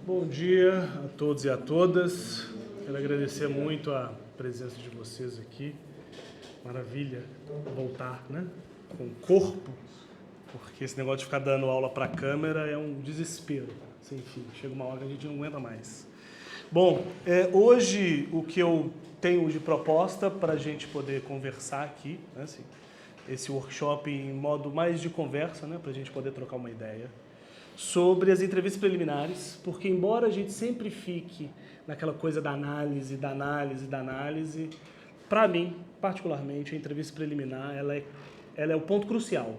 Bom dia a todos e a todas. Quero agradecer muito a presença de vocês aqui. Maravilha voltar, né? Com o corpo, porque esse negócio de ficar dando aula para a câmera é um desespero. Sem fim, chega uma hora que a gente não aguenta mais. Bom, hoje o que eu tenho de proposta para a gente poder conversar aqui, né, assim, esse workshop em modo mais de conversa, né, para a gente poder trocar uma ideia, sobre as entrevistas preliminares, porque embora a gente sempre fique naquela coisa da análise, para mim, particularmente, a entrevista preliminar ela é o ponto crucial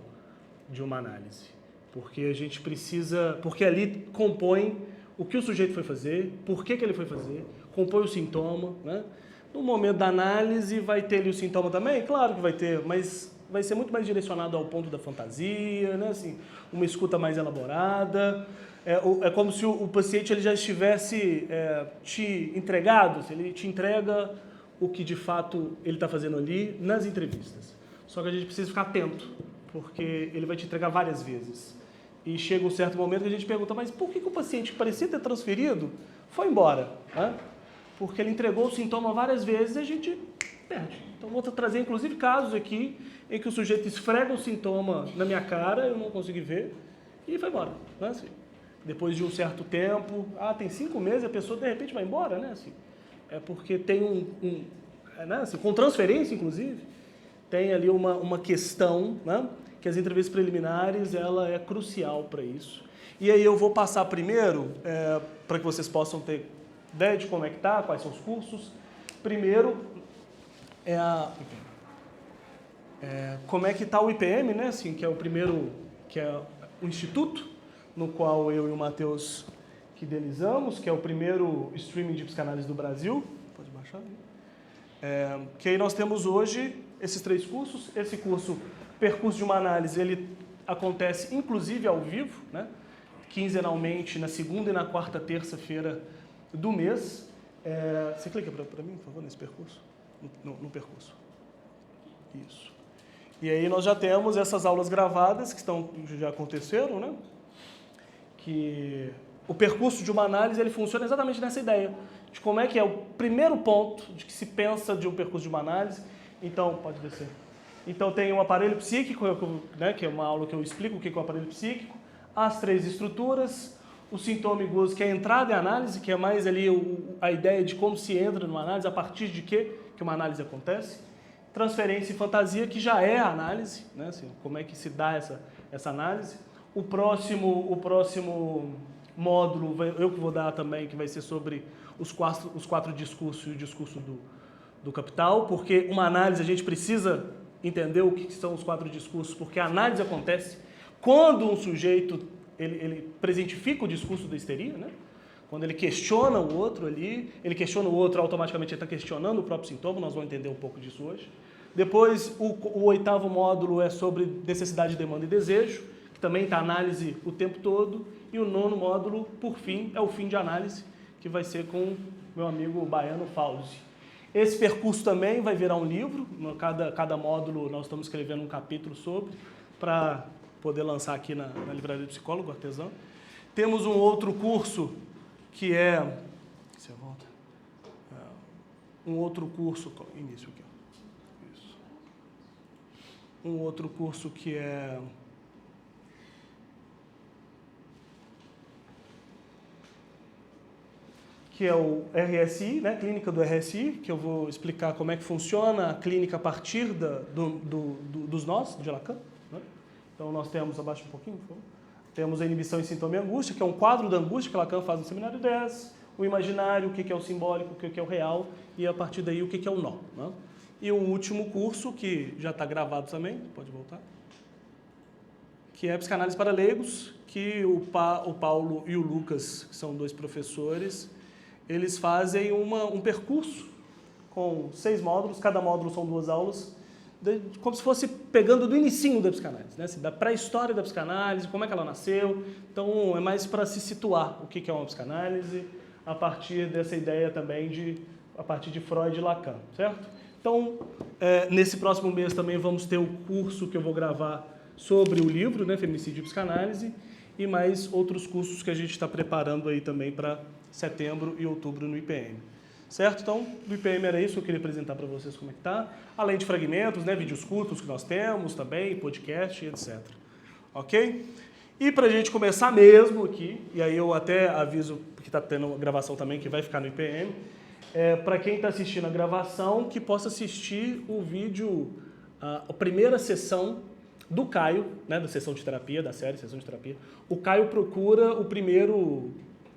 de uma análise, porque a gente precisa, porque ali compõe o que o sujeito foi fazer, por que ele foi fazer, compõe o sintoma, né? No momento da análise vai ter ali o sintoma também? Claro que vai ter, mas vai ser muito mais direcionado ao ponto da fantasia, né? Assim, uma escuta mais elaborada. É como se o paciente ele já estivesse te entregado, se ele te entrega o que de fato ele está fazendo ali nas entrevistas. Só que a gente precisa ficar atento, porque ele vai te entregar várias vezes. E chega um certo momento que a gente pergunta, mas por que o paciente que parecia ter transferido foi embora? Né? Porque ele entregou o sintoma várias vezes e a gente perde. Então vou trazer inclusive casos aqui em que o sujeito esfrega o sintoma na minha cara, eu não consegui ver, e foi embora. Né? Assim, depois de um certo tempo, tem 5 meses, a pessoa de repente vai embora, né? Assim, é porque tem né? Assim, com transferência inclusive, tem ali uma questão, né? Que as entrevistas preliminares, ela é crucial para isso. E aí eu vou passar primeiro, para que vocês possam ter ideia de como é que está, quais são os cursos. Primeiro, como é que está o IPM, né? Assim, que é o primeiro, que é o instituto, no qual eu e o Matheus que idealizamos, que é o primeiro streaming de psicanálise do Brasil. Pode baixar. Que aí nós temos hoje esses 3 cursos. Esse curso, Percurso de uma Análise, ele acontece inclusive ao vivo, né? Quinzenalmente, na segunda e na quarta terça-feira do mês. Você clica para mim, por favor, nesse percurso? No percurso. Isso. E aí nós já temos essas aulas gravadas, que já aconteceram, né? Que o percurso de uma análise, ele funciona exatamente nessa ideia, de como é que é o primeiro ponto de que se pensa de um percurso de uma análise. Então, pode descer. Então tem o aparelho psíquico, né, que é uma aula que eu explico o que é o aparelho psíquico, as 3 estruturas, o sintoma e gozo, que é a entrada em análise, que é mais ali a ideia de como se entra numa análise, a partir de que uma análise acontece, transferência e fantasia, que já é a análise, né, assim, como é que se dá essa análise. O próximo módulo, eu que vou dar também, que vai ser sobre os 4 discursos e o discurso do capital, porque uma análise a gente precisa entender o que são os 4 discursos, porque a análise acontece quando um sujeito ele presentifica o discurso da histeria, né? Quando ele questiona o outro ali, ele questiona o outro, automaticamente ele está questionando o próprio sintoma, nós vamos entender um pouco disso hoje. Depois, o 8º módulo é sobre necessidade, demanda e desejo, que também está análise o tempo todo. E o 9º módulo, por fim, é o fim de análise, que vai ser com meu amigo Baiano Fauzi. Esse percurso também vai virar um livro, cada módulo nós estamos escrevendo um capítulo sobre, para poder lançar aqui na Livraria do Psicólogo Artesão. Temos um outro curso que é... Você volta? Um outro curso... Início aqui. Isso. Um outro curso que é... que é o RSI, né, clínica do RSI, que eu vou explicar como é que funciona a clínica a partir dos nós, de Lacan. Né? Então nós temos, abaixa um pouquinho, por favor. Temos a inibição em sintoma e angústia, que é um quadro da angústia que Lacan faz no seminário 10, o imaginário, o que é o simbólico, o que é o real, e a partir daí o que é o nó. Né? E o último curso, que já está gravado também, pode voltar, que é a psicanálise para leigos, que o Paulo e o Lucas, que são 2 professores, eles fazem um percurso com 6 módulos, cada módulo são 2 aulas, como se fosse pegando do inicinho da psicanálise, né? Assim, da pré-história da psicanálise, como é que ela nasceu. Então, é mais para se situar o que é uma psicanálise, a partir dessa ideia também a partir de Freud e Lacan, certo? Então, nesse próximo mês também vamos ter o curso que eu vou gravar sobre o livro, né, Feminicídio e Psicanálise, e mais outros cursos que a gente está preparando aí também para setembro e outubro no IPM. Certo? Então, do IPM era isso que eu queria apresentar para vocês como é que tá. Além de fragmentos, né, vídeos curtos que nós temos também, podcast, etc. Ok? E para a gente começar mesmo aqui, e aí eu até aviso, porque está tendo uma gravação também que vai ficar no IPM, para quem está assistindo a gravação, que possa assistir o vídeo, a primeira sessão do Caio, né, da sessão de terapia, da série Sessão de Terapia. O Caio procura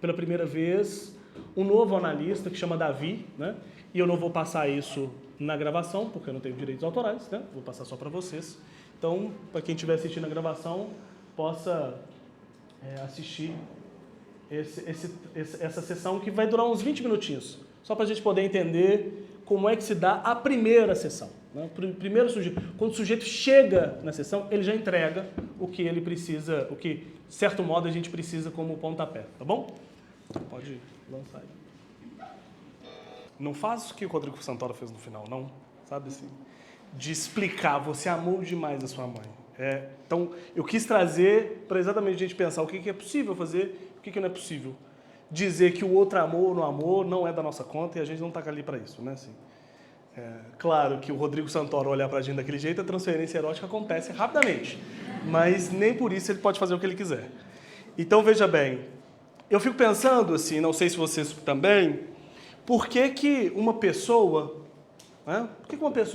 pela primeira vez, um novo analista que chama Davi, né? E eu não vou passar isso na gravação, porque eu não tenho direitos autorais, né? Vou passar só para vocês. Então, para quem estiver assistindo a gravação, possa assistir essa sessão que vai durar uns 20 minutinhos, só para a gente poder entender como é que se dá a primeira sessão. Né? Primeiro sujeito, quando o sujeito chega na sessão, ele já entrega o que ele precisa, o que, de certo modo, a gente precisa como pontapé, tá bom? Pode lançar aí. Não faz o que o Rodrigo Santoro fez no final, não. Sabe assim? De explicar, você amou demais a sua mãe. Então, eu quis trazer para exatamente a gente pensar o que é possível fazer, o que não é possível. Dizer que o outro amor ou não amor não é da nossa conta e a gente não está ali para isso, né? Assim, claro que o Rodrigo Santoro olhar para a gente daquele jeito, a transferência erótica acontece rapidamente. Mas nem por isso ele pode fazer o que ele quiser. Então, veja bem, eu fico pensando assim, não sei se vocês também, por que uma pessoa, né?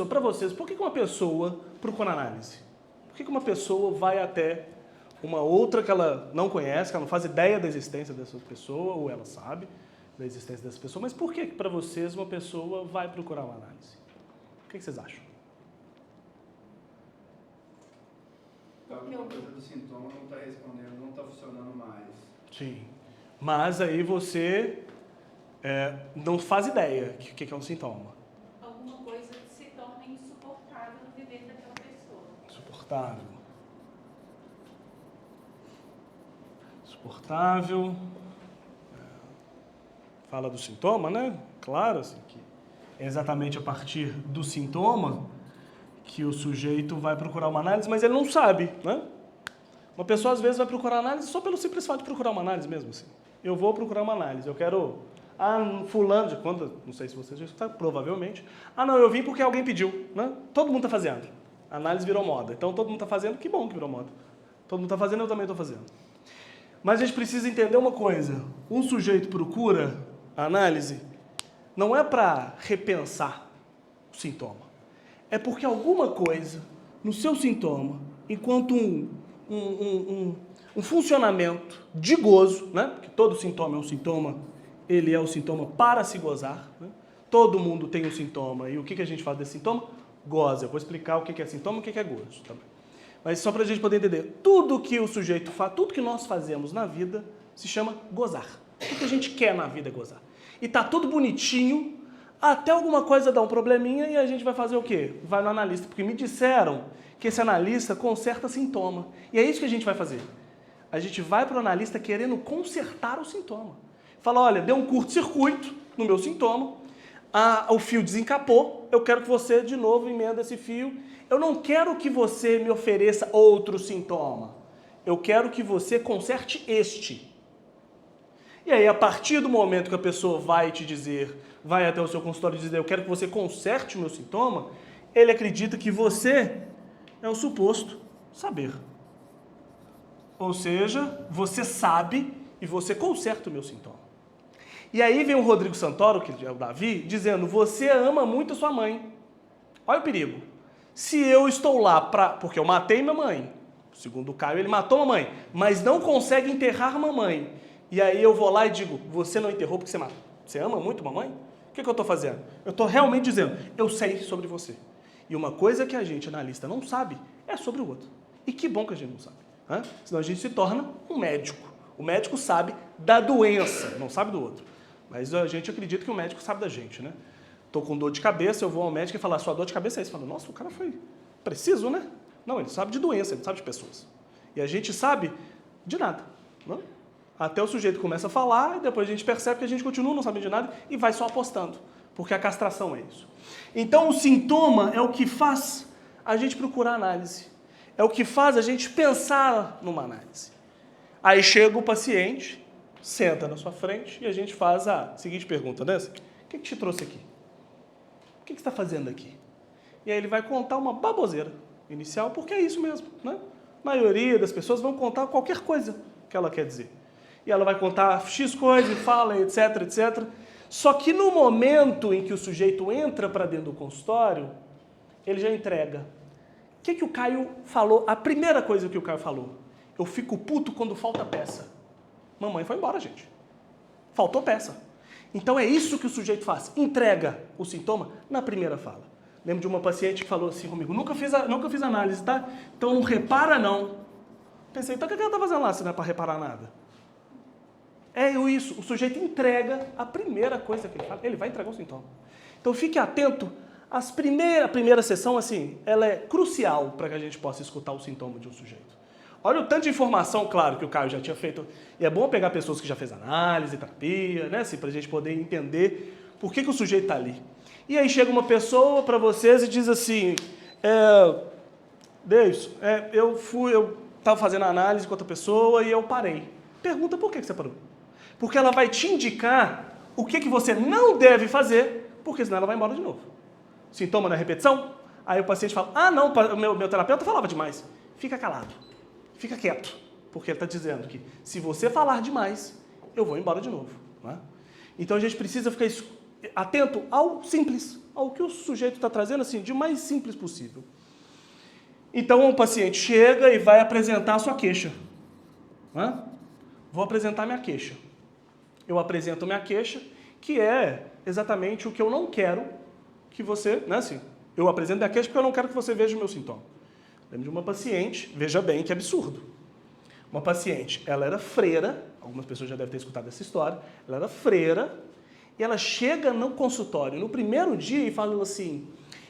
Para vocês, por que uma pessoa procura análise? Por que uma pessoa vai até uma outra que ela não conhece, que ela não faz ideia da existência dessa pessoa, ou ela sabe da existência dessa pessoa, mas por que para vocês uma pessoa vai procurar uma análise? O que vocês acham? Alguma coisa do sintoma não está respondendo, não está funcionando mais. Sim. Mas aí você não faz ideia do que é um sintoma. Alguma coisa que se torna insuportável no viver daquela pessoa. Insuportável. Fala do sintoma, né? Claro, assim, que é exatamente a partir do sintoma que o sujeito vai procurar uma análise, mas ele não sabe, né? Uma pessoa, às vezes, vai procurar análise só pelo simples fato de procurar uma análise mesmo, assim. Eu vou procurar uma análise, eu quero... fulano de conta, não sei se vocês já escutaram, provavelmente. Não, eu vim porque alguém pediu, né? Todo mundo está fazendo. A análise virou moda. Então, todo mundo está fazendo, que bom que virou moda. Todo mundo está fazendo, eu também estou fazendo. Mas a gente precisa entender uma coisa. Um sujeito procura a análise não é para repensar o sintoma. É porque alguma coisa no seu sintoma, enquanto um funcionamento de gozo, né? Porque todo sintoma é um sintoma, ele é o sintoma para se gozar. Né? Todo mundo tem um sintoma. E o que a gente faz desse sintoma? Goza. Eu vou explicar o que é sintoma e o que é gozo também. Mas só para a gente poder entender, tudo que o sujeito faz, tudo que nós fazemos na vida se chama gozar. Tudo que a gente quer na vida é gozar. E tá tudo bonitinho, até alguma coisa dá um probleminha e a gente vai fazer o quê? Vai no analista, porque me disseram que esse analista conserta sintoma. E é isso que a gente vai fazer. A gente vai para o analista querendo consertar o sintoma. Fala, olha, deu um curto-circuito no meu sintoma, o fio desencapou, eu quero que você de novo emenda esse fio. Eu não quero que você me ofereça outro sintoma. Eu quero que você conserte este. E aí, a partir do momento que a pessoa vai te dizer, vai até o seu consultório e dizer, eu quero que você conserte o meu sintoma, ele acredita que você é o suposto saber. Ou seja, você sabe e você conserta o meu sintoma. E aí vem o Rodrigo Santoro, que é o Davi, dizendo, você ama muito a sua mãe. Olha o perigo. Se eu estou lá porque eu matei minha mãe, segundo o Caio, ele matou a mamãe, mas não consegue enterrar a mamãe. E aí eu vou lá e digo, você não enterrou porque você matou. Você ama muito a mamãe? O que eu estou fazendo? Eu estou realmente dizendo, eu sei sobre você. E uma coisa que a gente, analista, não sabe, é sobre o outro. E que bom que a gente não sabe. Né? Senão a gente se torna um médico. O médico sabe da doença, não sabe do outro. Mas a gente acredita que o médico sabe da gente, né? Tô com dor de cabeça, eu vou ao médico e falar, sua dor de cabeça é isso. Fala, nossa, o cara foi preciso, né? Não, ele sabe de doença, ele não sabe de pessoas. E a gente sabe de nada. Né? Até o sujeito começa a falar e depois a gente percebe que a gente continua não sabendo de nada e vai só apostando. Porque a castração é isso. Então o sintoma é o que faz a gente procurar análise. É o que faz a gente pensar numa análise. Aí chega o paciente, senta na sua frente e a gente faz a seguinte pergunta, né? O que te trouxe aqui? O que você está fazendo aqui? E aí ele vai contar uma baboseira inicial, porque é isso mesmo, né? A maioria das pessoas vão contar qualquer coisa que ela quer dizer. E ela vai contar X coisa e fala, etc, etc. Só que no momento em que o sujeito entra para dentro do consultório, ele já entrega. O que o Caio falou? A primeira coisa que o Caio falou. Eu fico puto quando falta peça. Mamãe foi embora, gente. Faltou peça. Então é isso que o sujeito faz. Entrega o sintoma na primeira fala. Lembro de uma paciente que falou assim comigo, nunca fiz análise, tá? Então não repara não. Pensei, então o que ela está fazendo lá se não é para reparar nada? É isso, o sujeito entrega a primeira coisa que ele fala, ele vai entregar o sintoma. Então fique atento, a primeira sessão, assim, ela é crucial para que a gente possa escutar o sintoma de um sujeito. Olha o tanto de informação, claro, que o Caio já tinha feito, e é bom pegar pessoas que já fez análise, terapia, né, assim, para a gente poder entender por que o sujeito está ali. E aí chega uma pessoa para vocês e diz assim, Deus, eu estava fazendo análise com outra pessoa e eu parei. Pergunta por que você parou. Porque ela vai te indicar o que você não deve fazer, porque senão ela vai embora de novo. Sintoma na repetição? Aí o paciente fala, ah não, meu terapeuta falava demais. Fica calado, fica quieto, porque ele está dizendo que se você falar demais, eu vou embora de novo. Né? Então a gente precisa ficar atento ao simples, ao que o sujeito está trazendo assim, de mais simples possível. Então o paciente chega e vai apresentar a sua queixa. Né? Vou apresentar minha queixa. Eu apresento minha queixa, que é exatamente o que eu não quero que você, né, assim, eu apresento minha queixa porque eu não quero que você veja o meu sintoma. Lembro de uma paciente, veja bem que absurdo. Uma paciente, ela era freira, algumas pessoas já devem ter escutado essa história, ela era freira, e ela chega no consultório no primeiro dia e fala assim,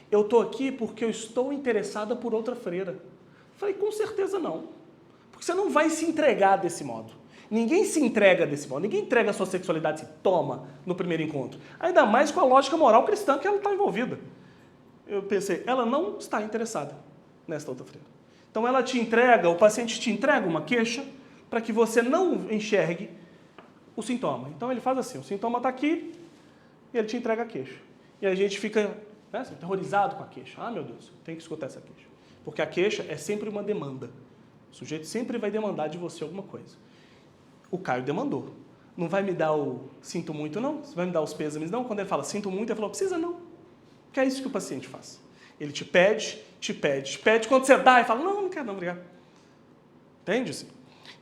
eu estou aqui porque eu estou interessada por outra freira. Eu falei, com certeza não, porque você não vai se entregar desse modo. Ninguém se entrega desse modo, ninguém entrega a sua sexualidade assim, toma, no primeiro encontro. Ainda mais com a lógica moral cristã que ela está envolvida. Eu pensei, ela não está interessada nesta outra freira. Então ela te entrega, o paciente te entrega uma queixa para que você não enxergue o sintoma. Então ele faz assim, o sintoma está aqui e ele te entrega a queixa. E a gente fica assim, aterrorizado com a queixa. Ah, meu Deus, tem que escutar essa queixa. Porque a queixa é sempre uma demanda. O sujeito sempre vai demandar de você alguma coisa. O Caio demandou. Não vai me dar o sinto muito, não? Você vai me dar os pêsames, não? Quando ele fala sinto muito, ele falou, precisa não. Porque é isso que o paciente faz. Ele te pede, te pede, te pede. Quando você dá, ele fala, não quero não, obrigado. Entende-se?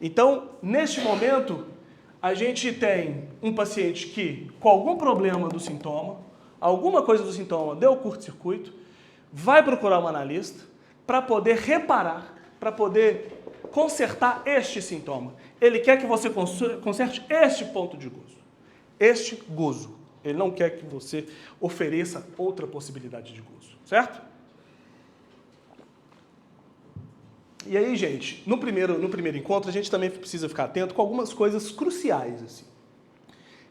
Então, neste momento, a gente tem um paciente que, com algum problema do sintoma, alguma coisa do sintoma deu curto-circuito, vai procurar um analista para poder reparar, para poder consertar este sintoma. Ele quer que você conserte este ponto de gozo. Este gozo. Ele não quer que você ofereça outra possibilidade de gozo. Certo? E aí, gente, no primeiro encontro, a gente também precisa ficar atento com algumas coisas cruciais. Assim.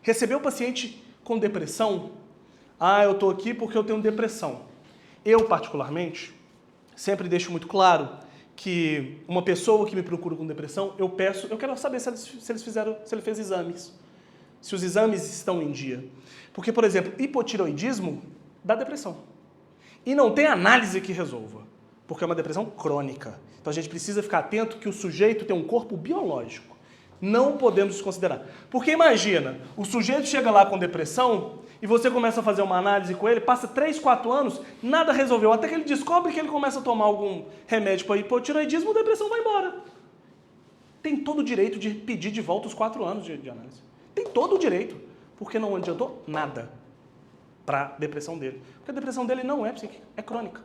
Receber o paciente com depressão. Ah, eu estou aqui porque eu tenho depressão. Eu, particularmente, sempre deixo muito claro que uma pessoa que me procura com depressão, eu quero saber se ele fez exames, se os exames estão em dia. Porque, por exemplo, hipotireoidismo dá depressão. E não tem análise que resolva, porque é uma depressão crônica. Então a gente precisa ficar atento que o sujeito tem um corpo biológico. Não podemos desconsiderar. Porque imagina, o sujeito chega lá com depressão e você começa a fazer uma análise com ele, passa 3, 4 anos, nada resolveu. Até que ele descobre que ele começa a tomar algum remédio para hipotireoidismo, a depressão vai embora. Tem todo o direito de pedir de volta os 4 anos de análise. Tem todo o direito, porque não adiantou nada para a depressão dele. Porque a depressão dele não é psíquica, é crônica.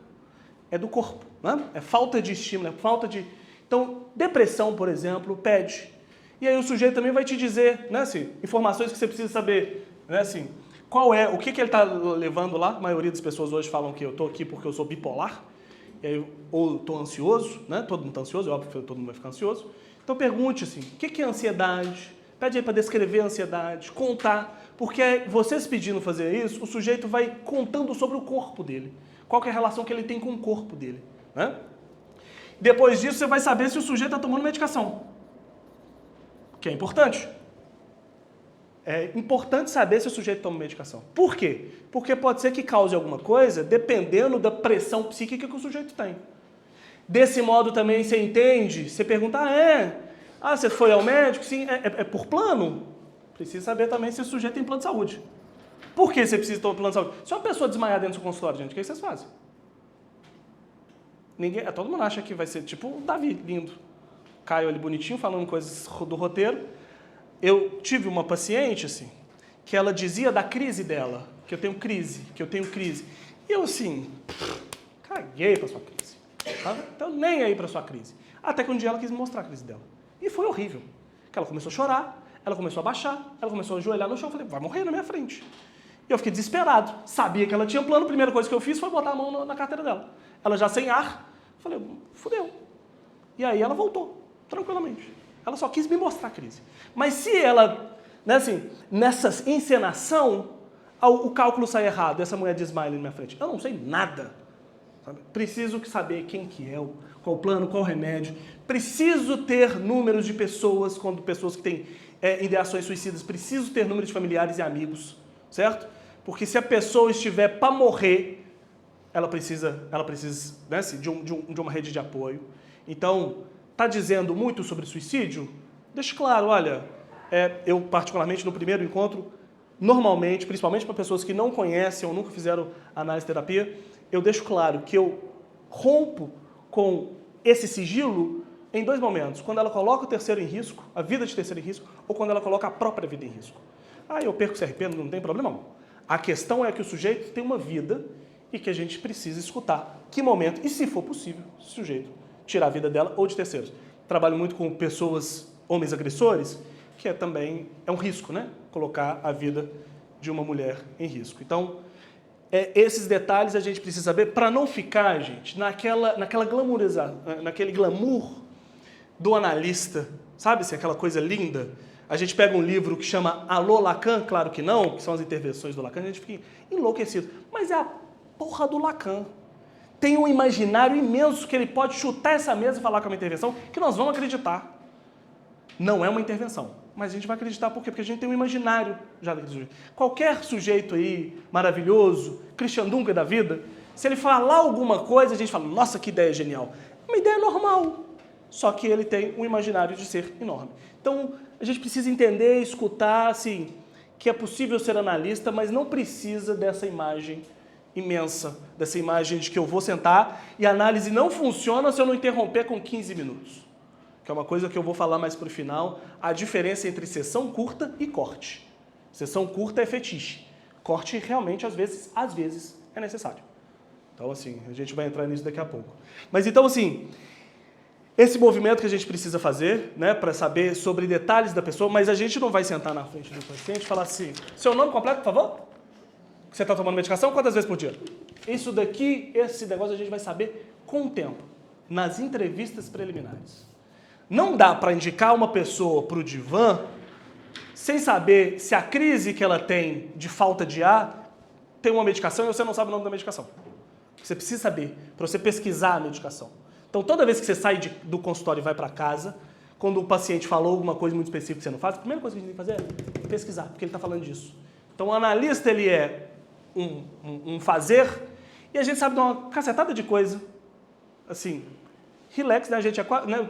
É do corpo, né? É falta de estímulo, é falta de... Então, depressão, por exemplo, pede. E aí o sujeito também vai te dizer, né, assim, informações que você precisa saber, né, assim, o que ele está levando lá. A maioria das pessoas hoje falam que eu estou aqui porque eu sou bipolar, e aí, ou estou ansioso, né, todo mundo está ansioso, é óbvio que todo mundo vai ficar ansioso. Então pergunte assim, o que é ansiedade? Pede aí para descrever a ansiedade, contar, porque vocês pedindo fazer isso, o sujeito vai contando sobre o corpo dele. Qual que é a relação que ele tem com o corpo dele, né? Depois disso, você vai saber se o sujeito está tomando medicação. que é importante. É importante saber se o sujeito toma medicação. Por quê? Porque pode ser que cause alguma coisa dependendo da pressão psíquica que o sujeito tem. Desse modo também você entende, você pergunta, você foi ao médico? Sim, é por plano? Precisa saber também se o sujeito tem plano de saúde. Por que você precisa ter um plano de saúde? Se uma pessoa desmaiar dentro do seu consultório, gente, o que vocês fazem? Todo mundo acha que vai ser tipo o Davi, lindo. Caio ali bonitinho, falando coisas do roteiro. Eu tive uma paciente, assim, que ela dizia da crise dela, que eu tenho crise. E eu, assim, caguei pra sua crise. Tá? Então, nem aí pra sua crise. Até que um dia ela quis me mostrar a crise dela. E foi horrível. Que ela começou a chorar, ela começou a baixar, ela começou a ajoelhar no chão. Eu falei, vai morrer na minha frente. E eu fiquei desesperado. Sabia que ela tinha plano. A primeira coisa que eu fiz foi botar a mão na carteira dela. Ela já sem ar. Falei, fudeu. E aí ela voltou, tranquilamente. Ela só quis me mostrar a crise. Mas se ela, nessa encenação, o cálculo sai errado, essa mulher desmaia ali na minha frente. Eu não sei nada. Sabe? Preciso saber quem que é, qual o plano, qual o remédio. Preciso ter números de pessoas, quando pessoas que têm ideações suicidas, preciso ter número de familiares e amigos, certo? Porque se a pessoa estiver para morrer, ela precisa de uma rede de apoio. Então, está dizendo muito sobre suicídio? Deixe claro, olha, eu particularmente no primeiro encontro, normalmente, principalmente para pessoas que não conhecem ou nunca fizeram análise terapia, eu deixo claro que eu rompo com esse sigilo em 2 momentos. Quando ela coloca o terceiro em risco, a vida de terceiro em risco, ou quando ela coloca a própria vida em risco. Eu perco o CRP, não tem problema não. A questão é que o sujeito tem uma vida e que a gente precisa escutar que momento, e se for possível, o sujeito tirar a vida dela ou de terceiros. Trabalho muito com pessoas, homens agressores, que também é um risco, né? Colocar a vida de uma mulher em risco. Então, esses detalhes a gente precisa saber para não ficar, gente, naquele glamour do analista, sabe? Assim, aquela coisa linda. A gente pega um livro que chama Alô Lacan, claro que não, que são as intervenções do Lacan, a gente fica enlouquecido. Mas é a porra do Lacan. Tem um imaginário imenso que ele pode chutar essa mesa e falar que é uma intervenção, que nós vamos acreditar. Não é uma intervenção, mas a gente vai acreditar por quê? Porque a gente tem um imaginário já daquele sujeito. Qualquer sujeito aí maravilhoso, Christian Dunker da vida, se ele falar alguma coisa, a gente fala, nossa, que ideia genial. É uma ideia normal, só que ele tem um imaginário de ser enorme. Então, a gente precisa entender, escutar, assim, que é possível ser analista, mas não precisa dessa imagem imensa, dessa imagem de que eu vou sentar e a análise não funciona se eu não interromper com 15 minutos. Que é uma coisa que eu vou falar mais para o final, a diferença entre sessão curta e corte. Sessão curta é fetiche. Corte realmente, às vezes, é necessário. Então, assim, a gente vai entrar nisso daqui a pouco. Mas então, assim, esse movimento que a gente precisa fazer, né, para saber sobre detalhes da pessoa, mas a gente não vai sentar na frente do paciente e falar assim, seu nome completo, por favor? Você está tomando medicação? Quantas vezes por dia? Isso daqui, esse negócio a gente vai saber com o tempo, nas entrevistas preliminares. Não dá para indicar uma pessoa para o divã sem saber se a crise que ela tem de falta de ar tem uma medicação e você não sabe o nome da medicação. Você precisa saber, para você pesquisar a medicação. Então, toda vez que você sai do consultório e vai para casa, quando o paciente falou alguma coisa muito específica que você não faz, a primeira coisa que a gente tem que fazer é pesquisar, porque ele está falando disso. Então, o analista, ele é um fazer, e a gente sabe de uma cacetada de coisa, assim, relax, né? A gente né?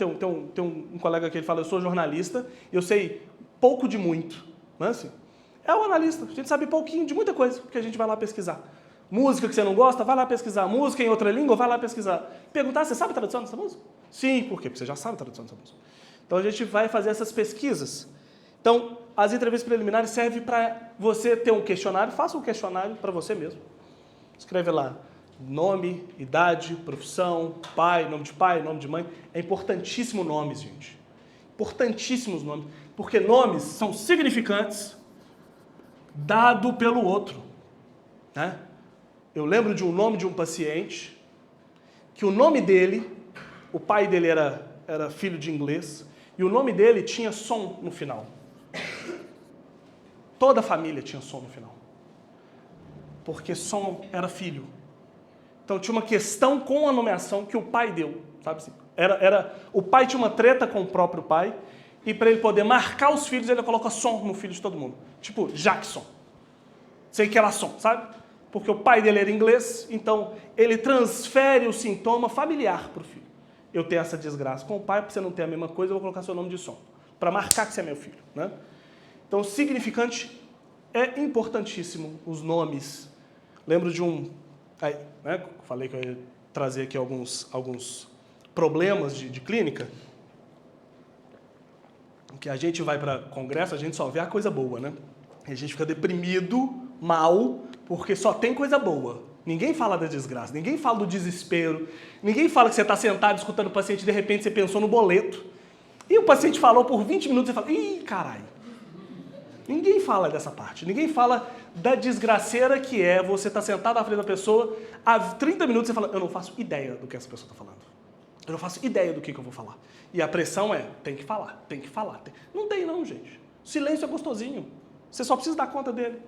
Tem um colega que ele fala, eu sou jornalista, e eu sei pouco de muito, né? Assim, é o analista, a gente sabe pouquinho de muita coisa, porque a gente vai lá pesquisar. Música que você não gosta, vai lá pesquisar. Música em outra língua, vai lá pesquisar. Perguntar, você sabe a tradução dessa música? Sim, por quê? Porque você já sabe a tradução dessa música. Então a gente vai fazer essas pesquisas. Então, as entrevistas preliminares servem para você ter um questionário, faça um questionário para você mesmo. Escreve lá nome, idade, profissão, pai, nome de mãe. É importantíssimo nomes, gente. Importantíssimos nomes. Porque nomes são significantes dado pelo outro. Né? Eu lembro de um nome de um paciente, que o nome dele, o pai dele era filho de inglês, e o nome dele tinha som no final. Toda a família tinha som no final. Porque som era filho. Então tinha uma questão com a nomeação que o pai deu, sabe assim? O pai tinha uma treta com o próprio pai, e para ele poder marcar os filhos, ele coloca som no filho de todo mundo. Tipo, Jackson. Sei que era som, sabe? Porque o pai dele era inglês, então ele transfere o sintoma familiar para o filho. Eu tenho essa desgraça com o pai, para você não ter a mesma coisa, eu vou colocar seu nome de som, para marcar que você é meu filho, né? Então, significante é importantíssimo, os nomes. Lembro de um... Aí, né? Falei que eu ia trazer aqui alguns problemas de clínica, que a gente vai para congresso, a gente só vê a coisa boa, né? E a gente fica deprimido, mal, porque só tem coisa boa. Ninguém fala da desgraça, ninguém fala do desespero, ninguém fala que você está sentado escutando o paciente e de repente você pensou no boleto. E o paciente falou por 20 minutos e você fala, ih, caralho. Ninguém fala dessa parte, ninguém fala da desgraceira que é você estar sentado na frente da pessoa, há 30 minutos você fala, eu não faço ideia do que essa pessoa está falando. Eu não faço ideia do que eu vou falar. E a pressão é, tem que falar, tem que falar. Não tem não, gente. Silêncio é gostosinho. Você só precisa dar conta dele.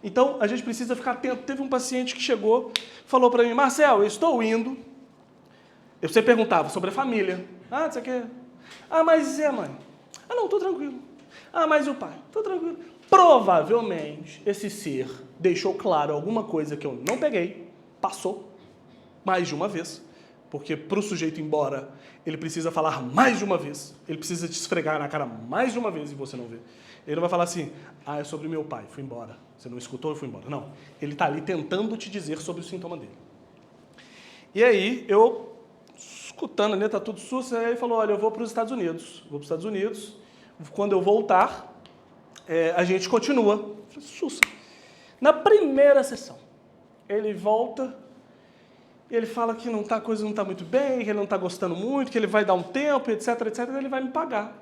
Então, a gente precisa ficar atento. Teve um paciente que chegou, falou para mim, Marcel, eu estou indo. Você perguntava sobre a família. Ah, isso aqui. Ah, mas e a mãe? Ah, não, estou tranquilo. Ah, mas e o pai? Estou tranquilo. Provavelmente, esse ser deixou claro alguma coisa que eu não peguei, passou mais de uma vez. Porque para o sujeito ir embora, ele precisa falar mais de uma vez. Ele precisa te esfregar na cara mais de uma vez e você não vê. Ele não vai falar assim, ah, é sobre meu pai, fui embora. Você não escutou e fui embora. Não. Ele está ali tentando te dizer sobre o sintoma dele. E aí, eu, escutando ali, está tudo susto, aí ele falou, olha, eu vou para os Estados Unidos. Vou para os Estados Unidos. Quando eu voltar, a gente continua. Eu falei, sussa. Na primeira sessão, ele volta... Ele fala que a coisa não está muito bem, que ele não está gostando muito, que ele vai dar um tempo, etc, etc, e ele vai me pagar.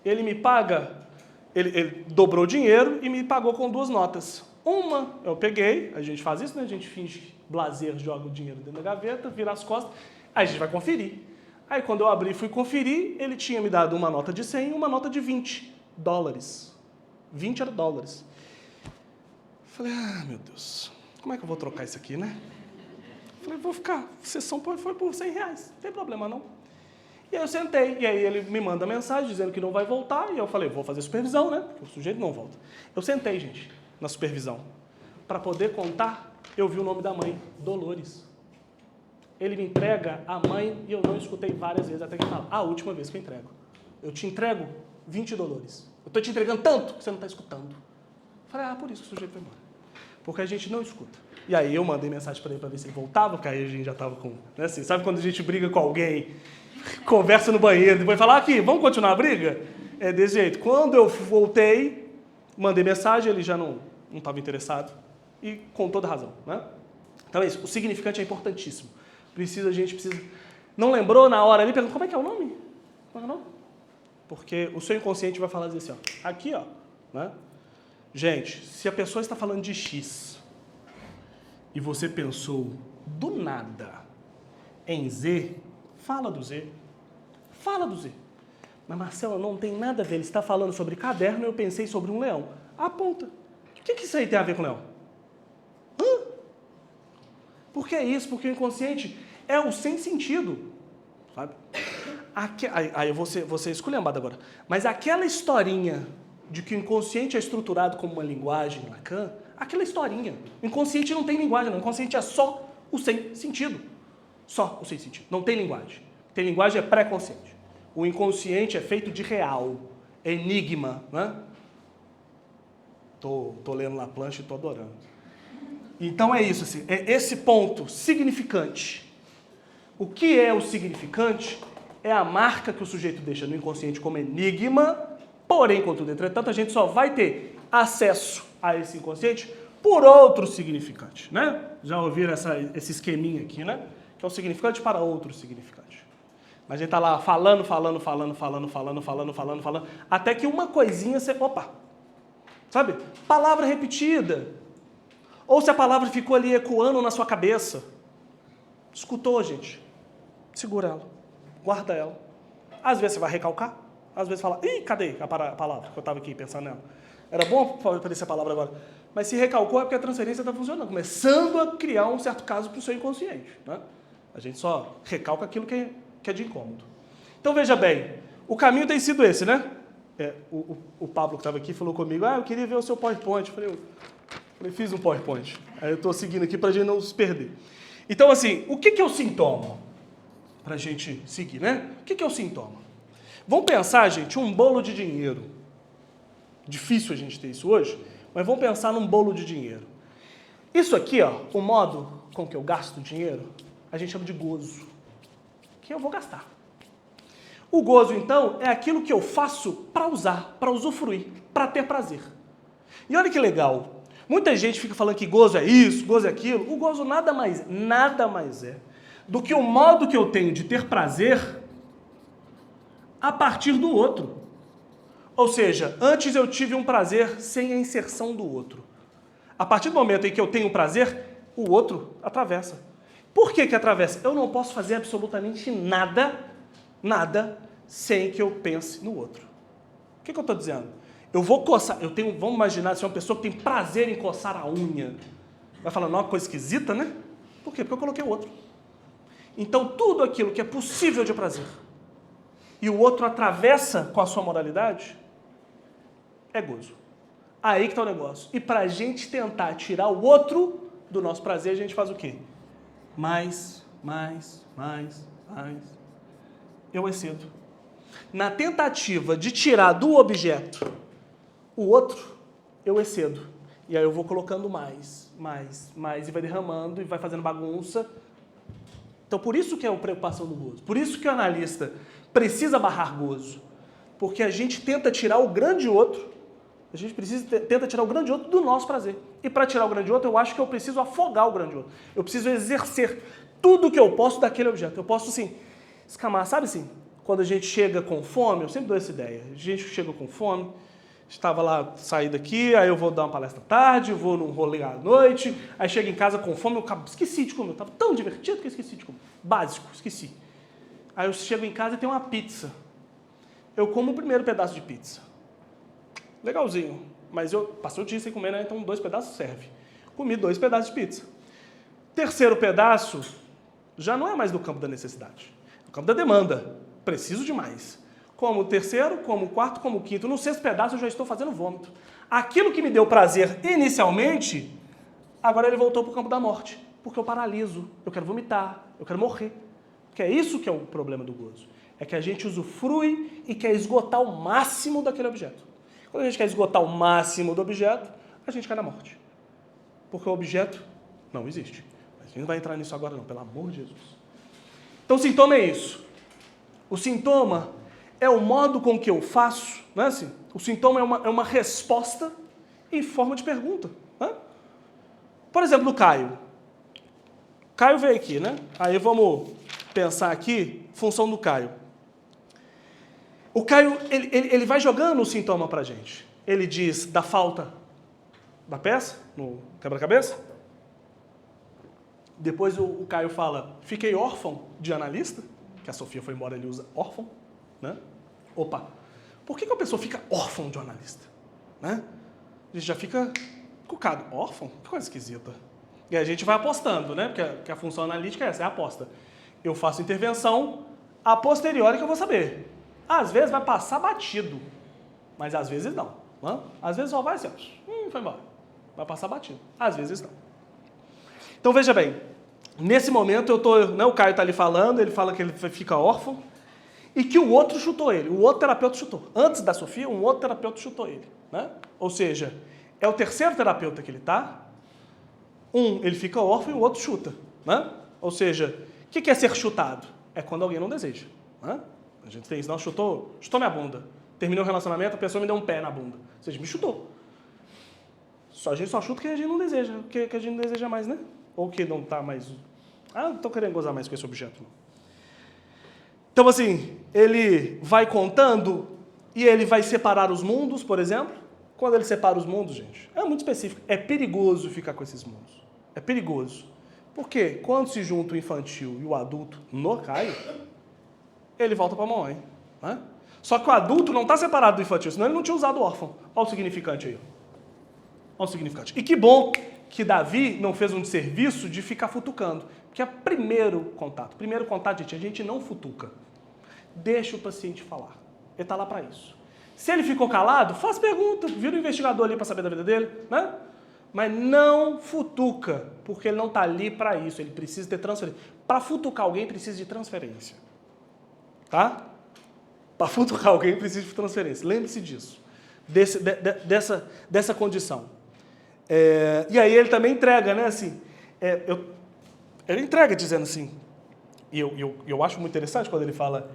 Ele me paga, ele dobrou o dinheiro e me pagou com 2 notas. Uma eu peguei, a gente faz isso, né? A gente finge blazer, joga o dinheiro dentro da gaveta, vira as costas, aí a gente vai conferir. Aí quando eu abri e fui conferir, ele tinha me dado uma nota de 100 e uma nota de $20. 20 era dólares. Falei, ah, meu Deus, como é que eu vou trocar isso aqui, né? Falei, vou ficar, sessão foi por R$100, não tem problema não. E aí eu sentei, e aí ele me manda mensagem dizendo que não vai voltar, e eu falei, vou fazer supervisão, né? Porque o sujeito não volta. Eu sentei, gente, na supervisão. Para poder contar, eu vi o nome da mãe, Dolores. Ele me entrega a mãe, e eu não escutei várias vezes, até que ele fala, a última vez que eu entrego. Eu te entrego $20. Eu estou te entregando tanto que você não está escutando. Falei, ah, por isso que o sujeito foi embora. Porque a gente não escuta. E aí eu mandei mensagem para ele para ver se ele voltava, porque aí a gente já estava com... Né, assim, sabe quando a gente briga com alguém, conversa no banheiro, depois fala, aqui, vamos continuar a briga? É desse jeito. Quando eu voltei, mandei mensagem, ele já não estava interessado. E com toda razão, né? Então é isso, o significante é importantíssimo. A gente precisa... Não lembrou na hora ali, perguntou, como é que é o nome? Como é o nome? Porque o seu inconsciente vai falar assim, ó, aqui, ó, né? Gente, se a pessoa está falando de X e você pensou do nada em Z, fala do Z. Fala do Z. Mas, Marcelo, não tem nada a ver. Ele está falando sobre caderno e eu pensei sobre um leão. Aponta. O que isso aí tem a ver com leão? Hã? Por que é isso? Porque o inconsciente é o sem sentido. Sabe? Aí eu vou ser esculhambado agora. Mas aquela historinha de que o inconsciente é estruturado como uma linguagem, Lacan, aquela historinha. O inconsciente não tem linguagem, não. O inconsciente é só o sem sentido. Só o sem sentido. Não tem linguagem. Tem linguagem é pré-consciente. O inconsciente é feito de real. É enigma, né? Tô lendo Laplanche e tô adorando. Então é isso, assim. É esse ponto significante. O que é o significante é a marca que o sujeito deixa no inconsciente como enigma. Porém, contudo, entretanto, a gente só vai ter acesso a esse inconsciente por outro significante, né? Já ouviram esse esqueminha aqui, né? Que é o significante para outro significante. Mas a gente tá lá falando, até que uma coisinha você... Opa! Sabe? Palavra repetida. Ou se a palavra ficou ali ecoando na sua cabeça. Escutou, gente? Segura ela. Guarda ela. Às vezes você vai recalcar. Às vezes fala, ih, cadê a palavra que eu estava aqui pensando nela? Era bom aparecer a palavra agora. Mas se recalcou é porque a transferência está funcionando, começando a criar um certo caso para o seu inconsciente. Né? A gente só recalca aquilo que é de incômodo. Então veja bem, o caminho tem sido esse, né? O Pablo que estava aqui falou comigo, eu queria ver o seu PowerPoint. Eu falei, fiz um PowerPoint. Aí eu estou seguindo aqui para a gente não se perder. Então, assim, o que é o sintoma? Para a gente seguir, né? O que é o sintoma? Vamos pensar, gente, um bolo de dinheiro. Difícil a gente ter isso hoje, mas vamos pensar num bolo de dinheiro. Isso aqui, ó, o modo com que eu gasto dinheiro, a gente chama de gozo. Que eu vou gastar. O gozo, então, é aquilo que eu faço para usar, para usufruir, para ter prazer. E olha que legal. Muita gente fica falando que gozo é isso, gozo é aquilo. O gozo nada mais é do que o modo que eu tenho de ter prazer a partir do outro. Ou seja, antes eu tive um prazer sem a inserção do outro. A partir do momento em que eu tenho prazer, o outro atravessa. Por que atravessa? Eu não posso fazer absolutamente nada, sem que eu pense no outro. O que eu estou dizendo? Eu vou coçar, vamos imaginar se uma pessoa que tem prazer em coçar a unha. Vai falar, não, é uma coisa esquisita, né? Por quê? Porque eu coloquei o outro. Então, tudo aquilo que é possível de prazer e o outro atravessa com a sua moralidade, é gozo. Aí que está o negócio. E para a gente tentar tirar o outro do nosso prazer, a gente faz o quê? Mais. Eu excedo. Na tentativa de tirar do objeto o outro, eu excedo. E aí eu vou colocando mais, e vai derramando, e vai fazendo bagunça. Então, por isso que é a preocupação do gozo. Por isso que o analista precisa barrar gozo. Porque a gente tenta tirar o grande outro, tenta tirar o grande outro do nosso prazer. E para tirar o grande outro, eu acho que eu preciso afogar o grande outro. Eu preciso exercer tudo que eu posso daquele objeto. Eu posso, assim, escamar. Sabe assim, quando a gente chega com fome, eu sempre dou essa ideia. A gente chega com fome, estava lá, saí daqui, aí eu vou dar uma palestra à tarde, vou num rolê à noite, aí chego em casa com fome, eu esqueci de comer. Eu estava tão divertido que eu esqueci de comer. Básico, esqueci. Aí eu chego em casa e tem uma pizza. Eu como o primeiro pedaço de pizza. Legalzinho. Mas eu passei o dia sem comer, né? Então 2 pedaços serve. Comi 2 pedaços de pizza. Terceiro pedaço já não é mais do campo da necessidade. É do campo da demanda. Preciso de mais. Como o terceiro, como o quarto, como o quinto. No 6º pedaço eu já estou fazendo vômito. Aquilo que me deu prazer inicialmente, agora ele voltou para o campo da morte. Porque eu paraliso. Eu quero vomitar. Eu quero morrer. Porque é isso que é o problema do gozo. É que a gente usufrui e quer esgotar o máximo daquele objeto. Quando a gente quer esgotar o máximo do objeto, a gente cai na morte. Porque o objeto não existe. Mas a gente não vai entrar nisso agora não, pelo amor de Jesus. Então o sintoma é isso. O sintoma é o modo com que eu faço, não é assim? O sintoma é uma resposta em forma de pergunta. Né? Por exemplo, o Caio. Caio veio aqui, né? Aí vamos pensar aqui, função do Caio. O Caio, ele vai jogando o sintoma pra gente. Ele diz da falta da peça, no quebra-cabeça. Depois o Caio fala, fiquei órfão de analista, que a Sofia foi embora, ele usa órfão. Né? Opa, por que a pessoa fica órfão de um analista? Né? A gente já fica cucado. Órfão? Que coisa esquisita. E a gente vai apostando, né? Porque a função analítica é essa, é a aposta. Eu faço intervenção, a posteriori que eu vou saber. Às vezes vai passar batido, mas às vezes não. Né? Às vezes só vai assim, foi embora. Vai passar batido. Às vezes não. Então veja bem, nesse momento o Caio está ali falando, ele fala que ele fica órfão e que o outro chutou ele, o outro terapeuta chutou. Antes da Sofia, um outro terapeuta chutou ele. Né? Ou seja, é o terceiro terapeuta que ele está, ele fica órfão e o outro chuta. Né? Ou seja, o que é ser chutado? É quando alguém não deseja. Né? A gente tem isso, não, chutou minha bunda. Terminou o relacionamento, a pessoa me deu um pé na bunda. Ou seja, me chutou. A gente só chuta o que a gente não deseja, o que a gente não deseja mais, né? Ou que não está mais... não estou querendo gozar mais com esse objeto, não. Então, assim, ele vai contando e ele vai separar os mundos, por exemplo. Quando ele separa os mundos, gente, é muito específico. É perigoso ficar com esses mundos. É perigoso. Por quê? Quando se junta o infantil e o adulto no Caio, ele volta para a mamãe. Né? Só que o adulto não está separado do infantil, senão ele não tinha usado o órfão. Olha o significante aí. Olha o significante. E que bom que Davi não fez um desserviço de ficar futucando. Porque é primeiro contato. Primeiro contato, gente, a gente não futuca. Deixa o paciente falar. Ele está lá para isso. Se ele ficou calado, faz pergunta, vira o investigador ali para saber da vida dele, né? Mas não futuca, porque ele não está ali para isso, ele precisa ter transferência. Para futucar alguém, precisa de transferência. Tá? Para futucar alguém, precisa de transferência. Lembre-se disso, dessa condição. E aí ele também entrega, né? Assim, ele entrega dizendo assim, e eu acho muito interessante quando ele fala,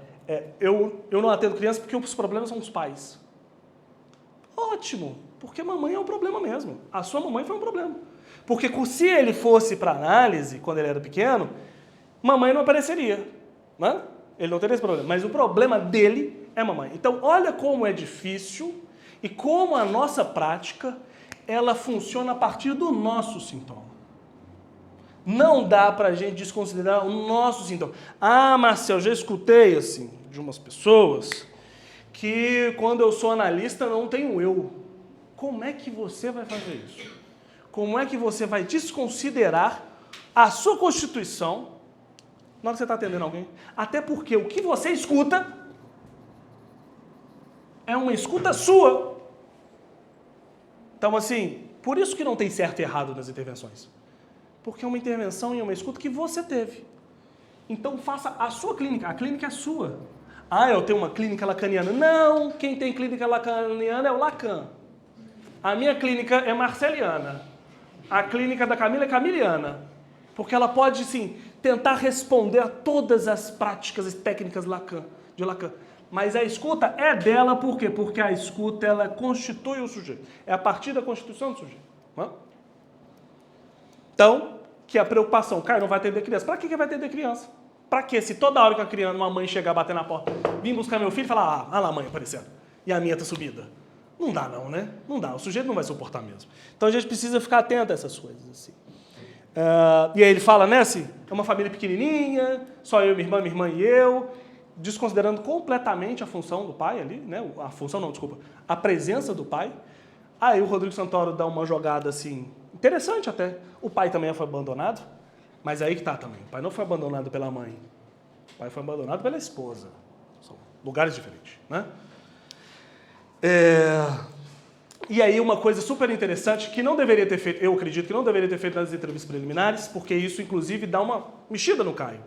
eu não atendo criança porque os problemas são os pais. Ótimo, porque mamãe é um problema mesmo. A sua mamãe foi um problema. Porque se ele fosse para análise, quando ele era pequeno, mamãe não apareceria, né? Ele não teria esse problema. Mas o problema dele é mamãe. Então, olha como é difícil e como a nossa prática, ela funciona a partir do nosso sintoma. Não dá para a gente desconsiderar o nosso sintoma. Ah, Marcel, já escutei assim de umas pessoas que quando eu sou analista não tenho eu. Como é que você vai fazer isso? Como é que você vai desconsiderar a sua constituição na hora que você está atendendo alguém? Até porque o que você escuta é uma escuta sua. Então, assim, por isso que não tem certo e errado nas intervenções. Porque é uma intervenção e uma escuta que você teve. Então, faça a sua clínica. A clínica é sua. Ah, eu tenho uma clínica lacaniana. Não, quem tem clínica lacaniana é o Lacan. A minha clínica é marceliana. A clínica da Camila é camiliana. Porque ela pode, sim, tentar responder a todas as práticas e técnicas de Lacan. Mas a escuta é dela, por quê? Porque a escuta, ela constitui o sujeito. É a partir da constituição do sujeito. Não é? Então, que a preocupação, cara, não vai atender criança. Para que vai atender criança? Para quê? Se toda hora que a criança, uma mãe chegar, bater na porta, vir buscar meu filho e falar, ah lá, mãe, aparecendo. E a minha tá subida. Não dá não, né? Não dá, o sujeito não vai suportar mesmo. Então a gente precisa ficar atento a essas coisas, assim. E aí ele fala, né, assim, é uma família pequenininha, só eu, minha irmã e eu, desconsiderando completamente a função do pai ali, né? A função não, desculpa, a presença do pai. Aí o Rodrigo Santoro dá uma jogada, assim, interessante até. O pai também foi abandonado, mas aí que tá também. O pai não foi abandonado pela mãe. O pai foi abandonado pela esposa. São lugares diferentes, né? E aí uma coisa super interessante que não deveria ter feito, eu acredito que não deveria ter feito nas entrevistas preliminares, porque isso, inclusive, dá uma mexida no Caio.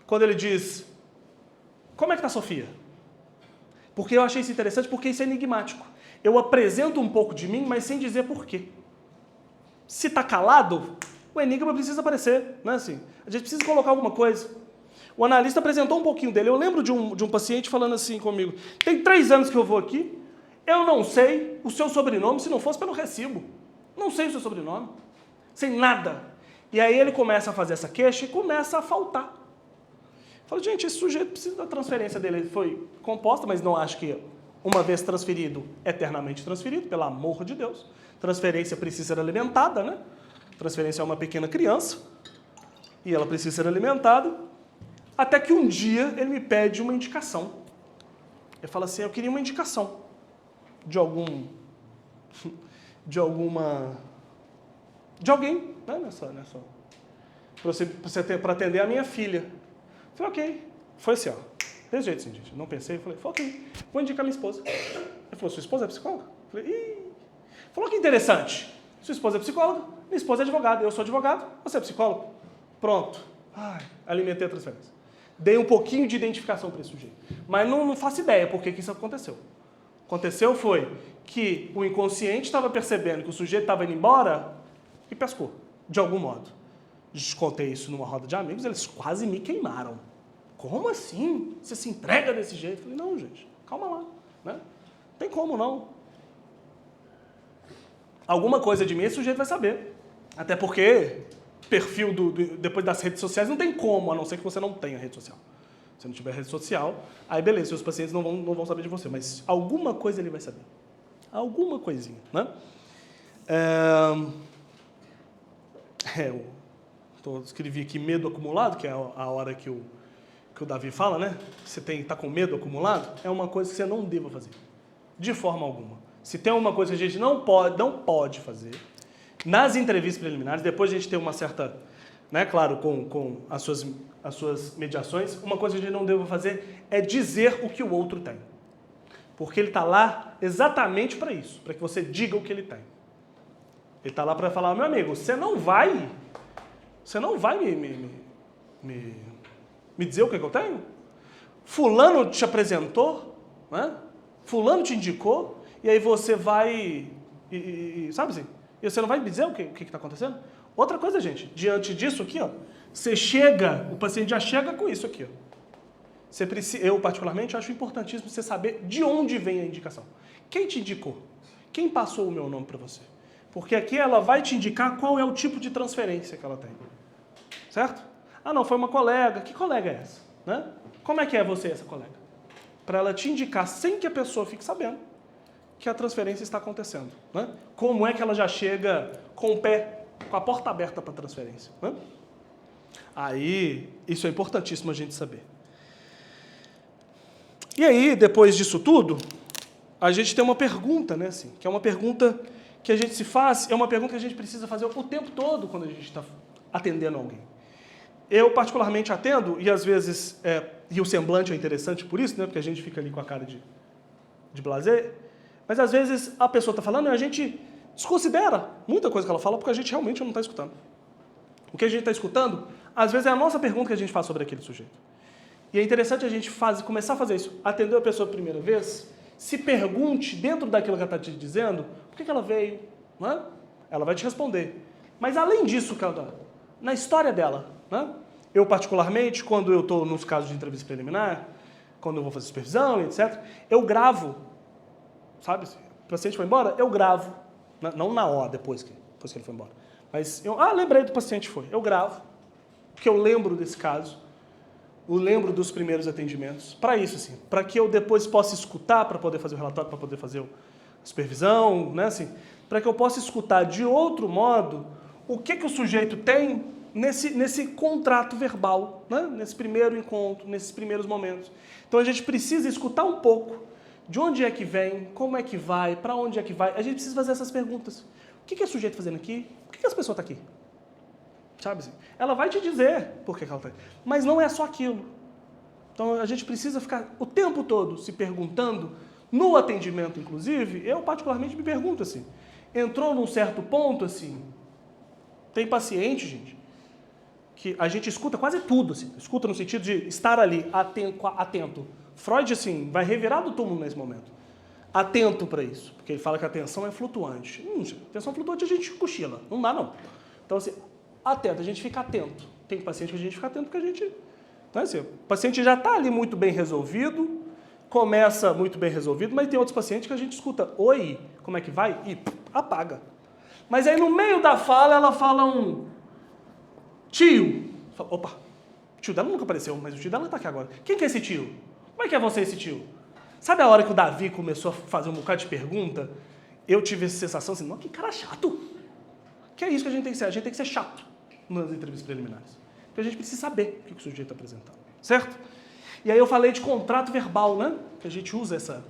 Quando ele diz, como é que tá a Sofia? Porque eu achei isso interessante, porque isso é enigmático. Eu apresento um pouco de mim, mas sem dizer por quê. Se está calado, o enigma precisa aparecer, né? Assim, a gente precisa colocar alguma coisa. O analista apresentou um pouquinho dele. Eu lembro de um paciente falando assim comigo, tem 3 anos que eu vou aqui, eu não sei o seu sobrenome se não fosse pelo recibo. Não sei o seu sobrenome. Sem nada. E aí ele começa a fazer essa queixa e começa a faltar. Fala, gente, esse sujeito precisa da transferência dele. Ele foi composta, mas não acho que uma vez transferido, eternamente transferido, pelo amor de Deus. Transferência precisa ser alimentada, né? Transferência é uma pequena criança e ela precisa ser alimentada. Até que um dia ele me pede uma indicação. Ele fala assim, eu queria uma indicação de alguém, né? Para atender a minha filha. Eu falei, ok. Foi assim, ó. Desse jeito, assim, gente. Não pensei, falei, ok, vou indicar minha esposa. Ele falou, sua esposa é psicóloga? Eu falei, ih. Falou que interessante. Sua esposa é psicóloga, minha esposa é advogada. Eu sou advogado, você é psicólogo. Pronto. Ai, alimentei a transferência. Dei um pouquinho de identificação para esse sujeito. Mas não faço ideia por que isso aconteceu. Aconteceu foi que o inconsciente estava percebendo que o sujeito estava indo embora e pescou, de algum modo. Contei isso numa roda de amigos, eles quase me queimaram. Como assim? Você se entrega desse jeito? Eu falei, não, gente, calma lá. Né? Não tem como, não. Alguma coisa de mim esse sujeito vai saber. Até porque perfil depois das redes sociais não tem como, a não ser que você não tenha rede social. Se não tiver rede social, aí beleza, seus pacientes não vão saber de você, mas alguma coisa ele vai saber. Alguma coisinha, né? Eu escrevi aqui medo acumulado, que é a hora que o Davi fala, né? Você está com medo acumulado, é uma coisa que você não deva fazer. De forma alguma. Se tem uma coisa que a gente não pode fazer, nas entrevistas preliminares, depois a gente tem uma certa, né, claro, com as suas mediações, uma coisa que a gente não deve fazer é dizer o que o outro tem. Porque ele está lá exatamente para isso, para que você diga o que ele tem. Ele está lá para falar, meu amigo, você não vai me dizer o que eu tenho? Fulano te apresentou, né? Fulano te indicou, e aí você vai, sabe assim? E você não vai me dizer o que está acontecendo? Outra coisa, gente, diante disso aqui, ó, o paciente já chega com isso aqui, ó. Eu, particularmente, acho importantíssimo você saber de onde vem a indicação. Quem te indicou? Quem passou o meu nome para você? Porque aqui ela vai te indicar qual é o tipo de transferência que ela tem. Certo? Ah, não, foi uma colega. Que colega é essa? Né? Como é que é você, essa colega? Para ela te indicar, sem que a pessoa fique sabendo, que a transferência está acontecendo. Né? Como é que ela já chega com a porta aberta para a transferência? Né? Aí, isso é importantíssimo a gente saber. E aí, depois disso tudo, a gente tem uma pergunta, né, assim, que é uma pergunta que a gente se faz, é uma pergunta que a gente precisa fazer o tempo todo quando a gente está atendendo alguém. Eu, particularmente, atendo, e às vezes, e o semblante é interessante por isso, né, porque a gente fica ali com a cara de blasé, mas às vezes a pessoa está falando e a gente desconsidera muita coisa que ela fala porque a gente realmente não está escutando. O que a gente está escutando, às vezes, é a nossa pergunta que a gente faz sobre aquele sujeito. E é interessante a gente começar a fazer isso. Atendeu a pessoa a primeira vez, se pergunte, dentro daquilo que ela está te dizendo, por que ela veio? Não é? Ela vai te responder. Mas além disso, na história dela, né? Eu particularmente, quando eu estou nos casos de entrevista preliminar, quando eu vou fazer supervisão, etc., eu gravo, sabe? O paciente foi embora, eu gravo. Não na hora, depois que ele foi embora. Mas lembrei do paciente, eu gravo, porque eu lembro desse caso. Eu lembro dos primeiros atendimentos, para isso, assim, para que eu depois possa escutar, para poder fazer o relatório, para poder fazer a supervisão, né, assim, para que eu possa escutar de outro modo o que o sujeito tem nesse contrato verbal, né, nesse primeiro encontro, nesses primeiros momentos. Então a gente precisa escutar um pouco de onde é que vem, como é que vai, para onde é que vai. A gente precisa fazer essas perguntas. O que é o sujeito fazendo aqui? Por que essa pessoa está aqui? Sabe assim? Ela vai te dizer por que ela está. Mas não é só aquilo. Então a gente precisa ficar o tempo todo se perguntando, no atendimento inclusive, eu particularmente me pergunto assim, entrou num certo ponto assim, tem paciente, gente, que a gente escuta quase tudo, assim, escuta no sentido de estar ali, atento. Freud, assim, vai revirar do túmulo nesse momento. Atento para isso, porque ele fala que a atenção é flutuante. Atenção flutuante a gente cochila, não dá não. Então assim, atento, a gente fica atento. Tem paciente que a gente fica atento porque a gente... Então, assim, o paciente já está ali muito bem resolvido, começa muito bem resolvido, mas tem outros pacientes que a gente escuta, oi, como é que vai? E apaga. Mas aí no meio da fala, ela fala um tio. Opa, o tio dela nunca apareceu, mas o tio dela está aqui agora. Quem que é esse tio? Como é que é você, esse tio? Sabe a hora que o Davi começou a fazer um bocado de pergunta? Eu tive essa sensação assim, nossa, que cara chato. Que é isso que a gente tem que ser, a gente tem que ser chato nas entrevistas preliminares. Porque a gente precisa saber o que o sujeito está apresentando, certo? E aí eu falei de contrato verbal, né? Que a gente usa essa...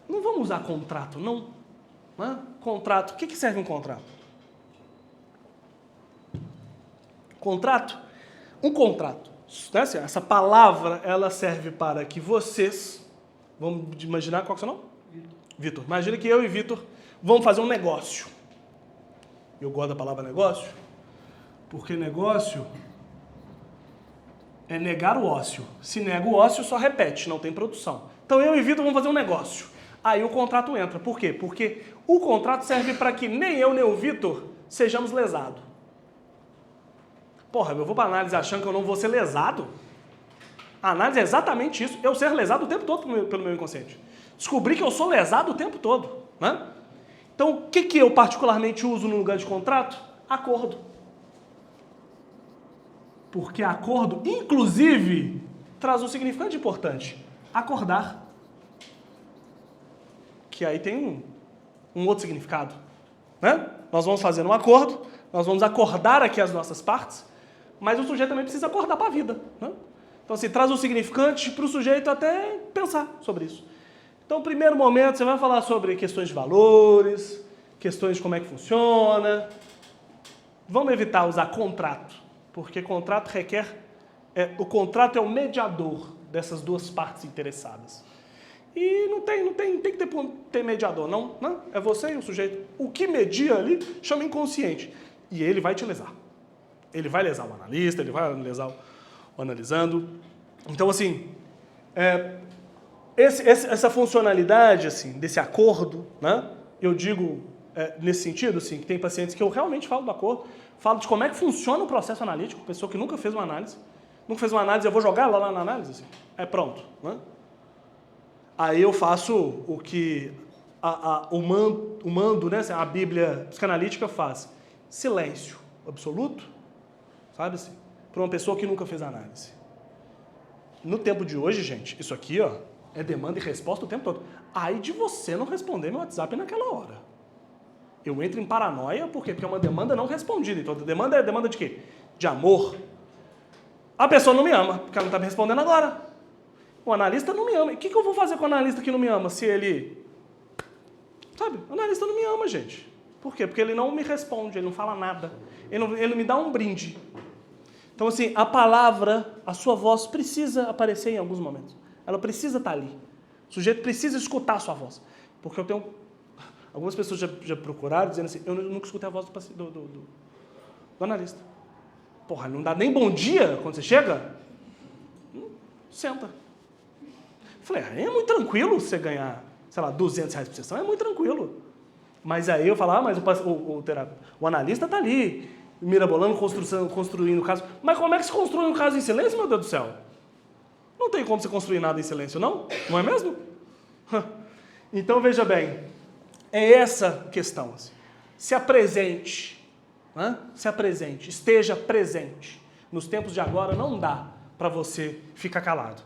Não vamos usar contrato, não. Né? Contrato, o que serve um contrato? Contrato? Um contrato. Né? Essa palavra, ela serve para que vocês... Vamos imaginar qual que é o seu nome? Vitor. Imagina que eu e Vitor vamos fazer um negócio. Eu gosto da palavra negócio, porque negócio é negar o ócio. Se nega o ócio, só repete, não tem produção. Então eu e Vitor vamos fazer um negócio. Aí o contrato entra. Por quê? Porque o contrato serve para que nem eu nem o Vitor sejamos lesados. Porra, eu vou para análise achando que eu não vou ser lesado? A análise é exatamente isso. Eu ser lesado o tempo todo pelo meu inconsciente. Descobri que eu sou lesado o tempo todo. Né? Então, o que eu particularmente uso no lugar de contrato? Acordo. Porque acordo, inclusive, traz um significante importante. Acordar. Que aí tem um outro significado. Né? Nós vamos fazer um acordo, nós vamos acordar aqui as nossas partes, mas o sujeito também precisa acordar para a vida. Né? Então, assim, traz um significante para o sujeito até pensar sobre isso. Então, no primeiro momento, você vai falar sobre questões de valores, questões de como é que funciona. Vamos evitar usar contrato, porque contrato requer... o contrato é o mediador dessas duas partes interessadas. E E não tem que ter mediador, não. É você e o sujeito. O que media ali chama inconsciente. E ele vai te lesar. Ele vai lesar o analista, ele vai lesar o analisando. Então, assim, essa funcionalidade, assim, desse acordo, né? Eu digo, nesse sentido, assim, que tem pacientes que eu realmente falo do acordo, falo de como é que funciona o processo analítico, pessoa que nunca fez uma análise. Nunca fez uma análise, eu vou jogar lá na análise, assim. Pronto, né? Aí eu faço o que o mando, né, a Bíblia psicanalítica faz. Silêncio absoluto, sabe assim? Para uma pessoa que nunca fez análise. No tempo de hoje, gente, isso aqui, ó, é demanda e resposta o tempo todo. Aí de você não responder meu WhatsApp naquela hora. Eu entro em paranoia, por quê? Porque é uma demanda não respondida. Então, demanda é demanda de quê? De amor. A pessoa não me ama, porque ela não está me respondendo agora. O analista não me ama. E o que eu vou fazer com o analista que não me ama se ele... Sabe? O analista não me ama, gente. Por quê? Porque ele não me responde, ele não fala nada. Ele me dá um brinde. Então, assim, a palavra, a sua voz precisa aparecer em alguns momentos. Ela precisa estar ali. O sujeito precisa escutar a sua voz. Porque eu tenho... Algumas pessoas já procuraram dizendo assim, eu nunca escutei a voz do analista. Porra, não dá nem bom dia quando você chega? Senta. Falei, é muito tranquilo você ganhar, sei lá, R$200 por sessão, é muito tranquilo. Mas aí eu falo, mas o analista está ali, mirabolando, construindo o caso. Mas como é que se constrói um caso em silêncio, meu Deus do céu? Não tem como você construir nada em silêncio, não? Não é mesmo? Então, veja bem, é essa questão. Assim. Se apresente, né? Se apresente, esteja presente. Nos tempos de agora não dá para você ficar calado.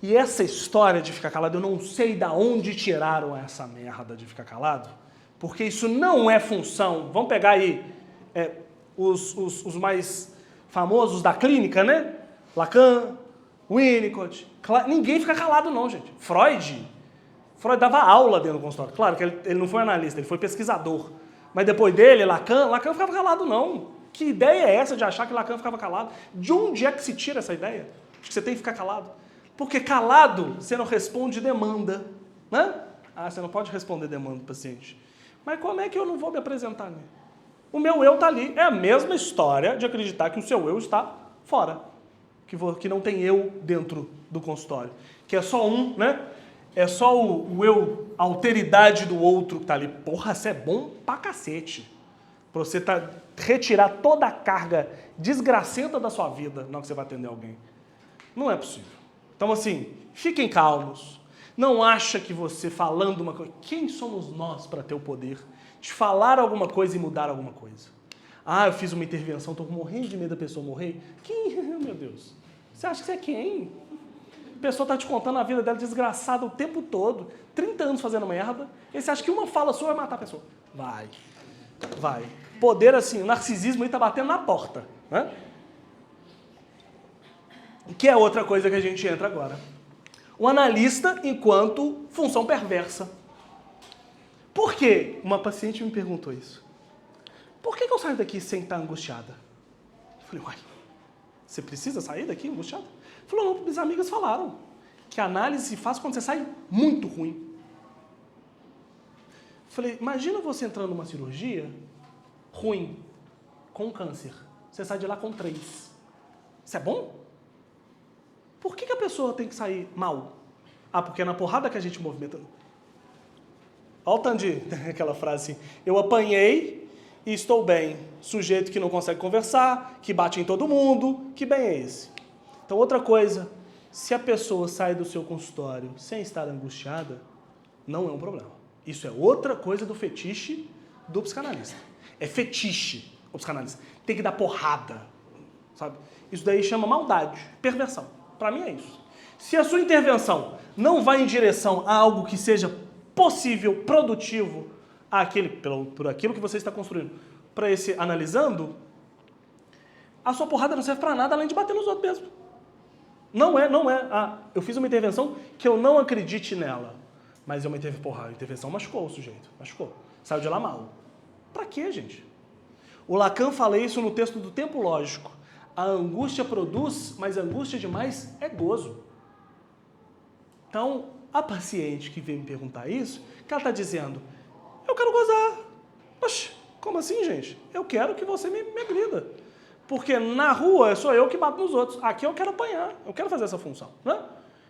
E essa história de ficar calado, eu não sei de onde tiraram essa merda de ficar calado, porque isso não é função. Vamos pegar aí os mais famosos da clínica, né? Lacan, Winnicott. Ninguém fica calado não, gente. Freud dava aula dentro do consultório. Claro que ele não foi analista, ele foi pesquisador. Mas depois dele, Lacan não ficava calado não. Que ideia é essa de achar que Lacan ficava calado? De onde é que se tira essa ideia? De que você tem que ficar calado? Porque calado, você não responde demanda, né? Você não pode responder demanda do paciente. Mas como é que eu não vou me apresentar, né? O meu eu está ali. É a mesma história de acreditar que o seu eu está fora. Que não tem eu dentro do consultório. Que é só um, né? É só o eu, a alteridade do outro que está ali. Porra, isso é bom pra cacete. Pra você retirar toda a carga desgracenta da sua vida na hora que você vai atender alguém. Não é possível. Então, assim, fiquem calmos. Não acha que você falando uma coisa... Quem somos nós para ter o poder de falar alguma coisa e mudar alguma coisa? Eu fiz uma intervenção, estou morrendo de medo da pessoa morrer. Quem? Meu Deus. Você acha que você é quem? A pessoa está te contando a vida dela desgraçada o tempo todo. 30 anos fazendo merda. E você acha que uma fala sua vai matar a pessoa? Vai. Poder, assim, o narcisismo aí está batendo na porta. Né? Que é outra coisa que a gente entra agora. O analista enquanto função perversa. Por quê? Uma paciente me perguntou isso. Por que eu saio daqui sem estar angustiada? Eu falei, uai, você precisa sair daqui angustiada? Falou, não, minhas amigas falaram que a análise se faz quando você sai muito ruim. Eu falei, imagina você entrando numa cirurgia ruim, com câncer. Você sai de lá com 3. Isso é bom? Por que a pessoa tem que sair mal? Porque é na porrada que a gente movimenta. Olha o tanto de... aquela frase assim, eu apanhei e estou bem. Sujeito que não consegue conversar, que bate em todo mundo, que bem é esse? Então, outra coisa, se a pessoa sai do seu consultório sem estar angustiada, não é um problema. Isso é outra coisa do fetiche do psicanalista. É fetiche o psicanalista. Tem que dar porrada, sabe? Isso daí chama maldade, perversão. Para mim é isso. Se a sua intervenção não vai em direção a algo que seja possível, produtivo, por aquilo que você está construindo, para esse analisando, a sua porrada não serve para nada além de bater nos outros mesmo. Não é. Eu fiz uma intervenção que eu não acredite nela, mas é uma porrada. A intervenção machucou o sujeito, machucou. Saiu de lá mal. Para quê, gente? O Lacan fala isso no texto do Tempo Lógico. A angústia produz, mas a angústia demais é gozo. Então, a paciente que veio me perguntar isso, que ela está dizendo, eu quero gozar. Oxe, como assim, gente? Eu quero que você me agrida. Porque na rua sou eu que bato nos outros. Aqui eu quero apanhar, eu quero fazer essa função, né?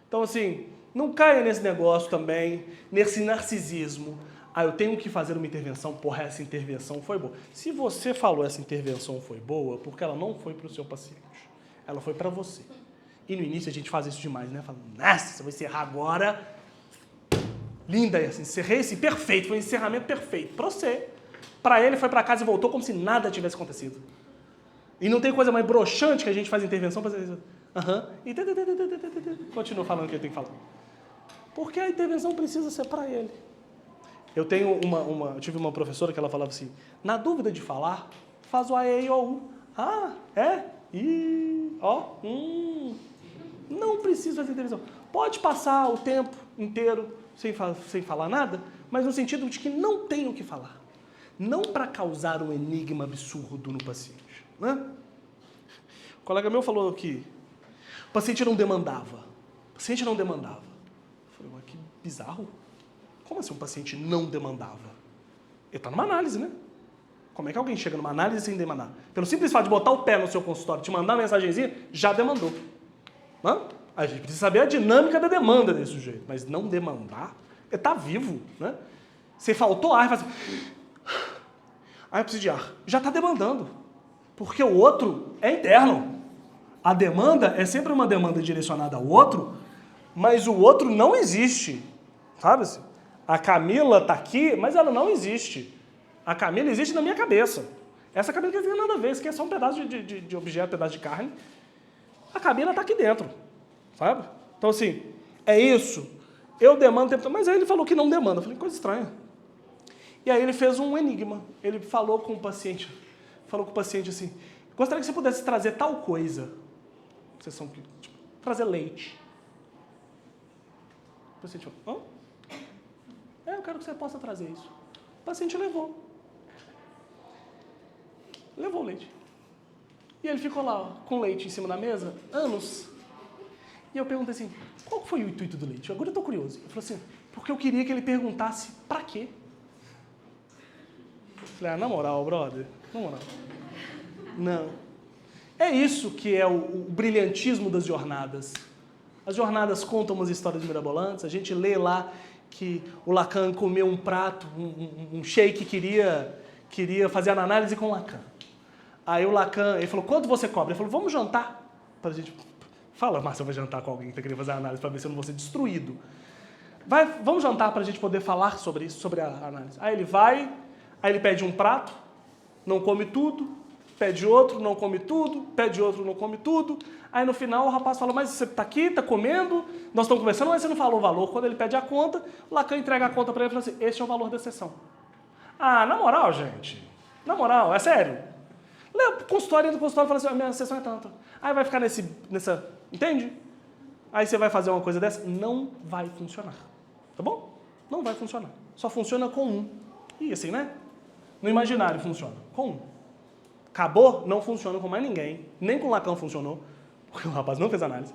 Então, assim, não caia nesse negócio também, nesse narcisismo. Ah, eu tenho que fazer uma intervenção, porra, essa intervenção foi boa. Se você falou essa intervenção foi boa, porque ela não foi para o seu paciente. Ela foi para você. E no início a gente faz isso demais, né? Falando, nossa, você vai encerrar agora. Linda essa, encerrei esse, perfeito, foi um encerramento perfeito. Para você. Para ele, foi para casa e voltou como se nada tivesse acontecido. E não tem coisa mais broxante que a gente faz intervenção para fazer. E continua falando o que ele tem que falar. Porque a intervenção precisa ser para ele. Eu tive uma professora que ela falava assim, na dúvida de falar, faz o A, E, I, O, U. Ah, é? I, O, Não precisa fazer intervenção. Pode passar o tempo inteiro sem falar nada, mas no sentido de que não tem o que falar. Não para causar um enigma absurdo no paciente. Né? O colega meu falou que o paciente não demandava. O paciente não demandava. Eu falei, mas que bizarro. Como assim um paciente não demandava? Ele está numa análise, né? Como é que alguém chega numa análise sem demandar? Pelo simples fato de botar o pé no seu consultório, te mandar uma mensagenzinha, já demandou. Não? A gente precisa saber a dinâmica da demanda desse sujeito. Mas não demandar, ele está vivo, né? Você faltou ar e faz assim... eu preciso de ar. Já está demandando. Porque o outro é interno. A demanda é sempre uma demanda direcionada ao outro, mas o outro não existe. Sabe assim? A Camila está aqui, mas ela não existe. A Camila existe na minha cabeça. Essa Camila não tem nada a ver, isso aqui é só um pedaço de objeto, um pedaço de carne. A Camila está aqui dentro. Sabe? Então assim, é isso. Eu demando tempo, mas aí ele falou que não demanda. Eu falei, coisa estranha. E aí ele fez um enigma. Ele falou com o paciente assim, gostaria que você pudesse trazer tal coisa. Sessão, tipo, trazer leite. O paciente falou, eu quero que você possa trazer isso. O paciente levou. Levou o leite. E ele ficou lá, com leite em cima da mesa, anos. E eu perguntei assim, qual foi o intuito do leite? Agora eu estou curioso. Ele falou assim, porque eu queria que ele perguntasse pra quê. Eu falei, na moral, brother, na moral. Não. É isso que é o brilhantismo das jornadas. As jornadas contam umas histórias mirabolantes, a gente lê lá que o Lacan comeu um prato, um sheik queria fazer a análise com o Lacan. Aí o Lacan, ele falou, quanto você cobra? Ele falou, vamos jantar. Pra gente... Fala, Márcio, eu vou jantar com alguém que está querendo fazer a análise para ver se eu não vou ser destruído. Vamos jantar para a gente poder falar sobre isso, sobre a análise. Aí ele vai, aí ele pede um prato, não come tudo, pede outro, não come tudo, pede outro, não come tudo. Aí no final o rapaz fala, mas você está aqui, está comendo, nós estamos conversando, mas você não falou o valor. Quando ele pede a conta, o Lacan entrega a conta para ele e fala assim, este é o valor da sessão. Ah, na moral, gente, na moral, é sério. Leva o consultório, entra no consultório e fala assim, a minha sessão é tanto. Aí vai ficar nessa, entende? Aí você vai fazer uma coisa dessa, não vai funcionar. Tá bom? Não vai funcionar. Só funciona com um. E assim, né? No imaginário funciona. Com um. Acabou, não funciona com mais ninguém. Nem com o Lacan funcionou, porque o rapaz não fez análise.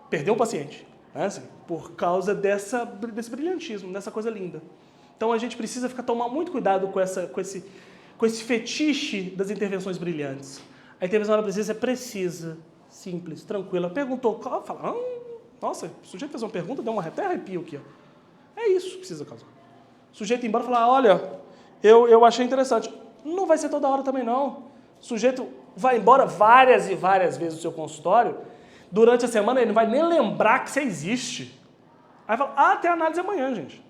Perdeu o paciente. Né? Assim, por causa desse brilhantismo, dessa coisa linda. Então a gente precisa tomar muito cuidado com esse fetiche das intervenções brilhantes. A intervenção ela precisa ser precisa, simples, tranquila. Perguntou, fala, nossa, o sujeito fez uma pergunta, deu até arrepio aqui. Ó. É isso que precisa causar. O sujeito ir embora e falar, olha, eu achei interessante. Não vai ser toda hora também não. O sujeito vai embora várias e várias vezes do seu consultório, durante a semana ele não vai nem lembrar que você existe. Aí fala, tem análise amanhã, gente.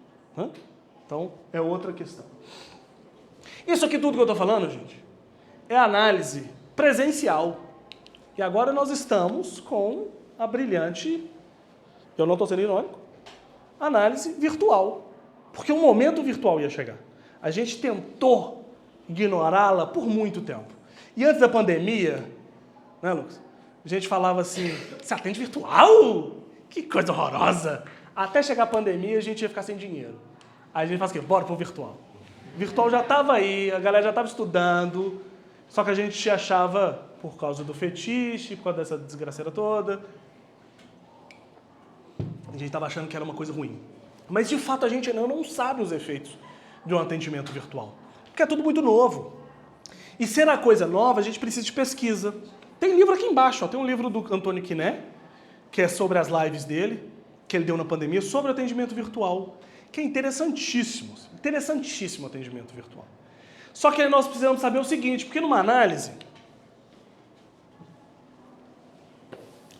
Então, é outra questão. Isso aqui tudo que eu estou falando, gente, é análise presencial. E agora nós estamos com a brilhante, eu não estou sendo irônico, análise virtual. Porque um momento virtual ia chegar. A gente tentou ignorá-la por muito tempo. E antes da pandemia, né, Lucas? A gente falava assim, você atende virtual? Que coisa horrorosa! Até chegar a pandemia, a gente ia ficar sem dinheiro. Aí a gente faz o quê? Bora pro virtual. O virtual já estava aí, a galera já estava estudando, só que a gente achava, por causa do fetiche, por causa dessa desgraceira toda, A gente estava achando que era uma coisa ruim. Mas, de fato, a gente ainda não sabe os efeitos de um atendimento virtual. Porque é tudo muito novo. E ser a coisa nova, a gente precisa de pesquisa. Tem livro aqui embaixo, ó, tem um livro do Antônio Quiné, que é sobre as lives dele, que ele deu na pandemia, sobre o atendimento virtual, que é interessantíssimo o atendimento virtual. Só que aí nós precisamos saber o seguinte, porque numa análise...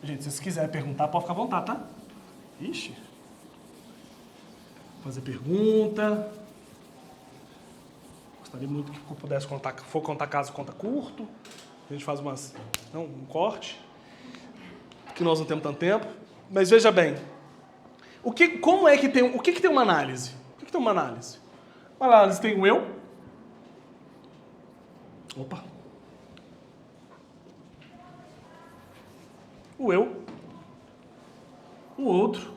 Gente, se vocês quiserem perguntar, pode ficar à vontade, tá? Ixi. Fazer pergunta. Gostaria muito que pudesse contar caso, conta curto. A gente faz um corte, que nós não temos tanto tempo. Mas veja bem, o que tem uma análise? O que tem uma análise? Uma análise tem o eu. Opa. O eu. O outro.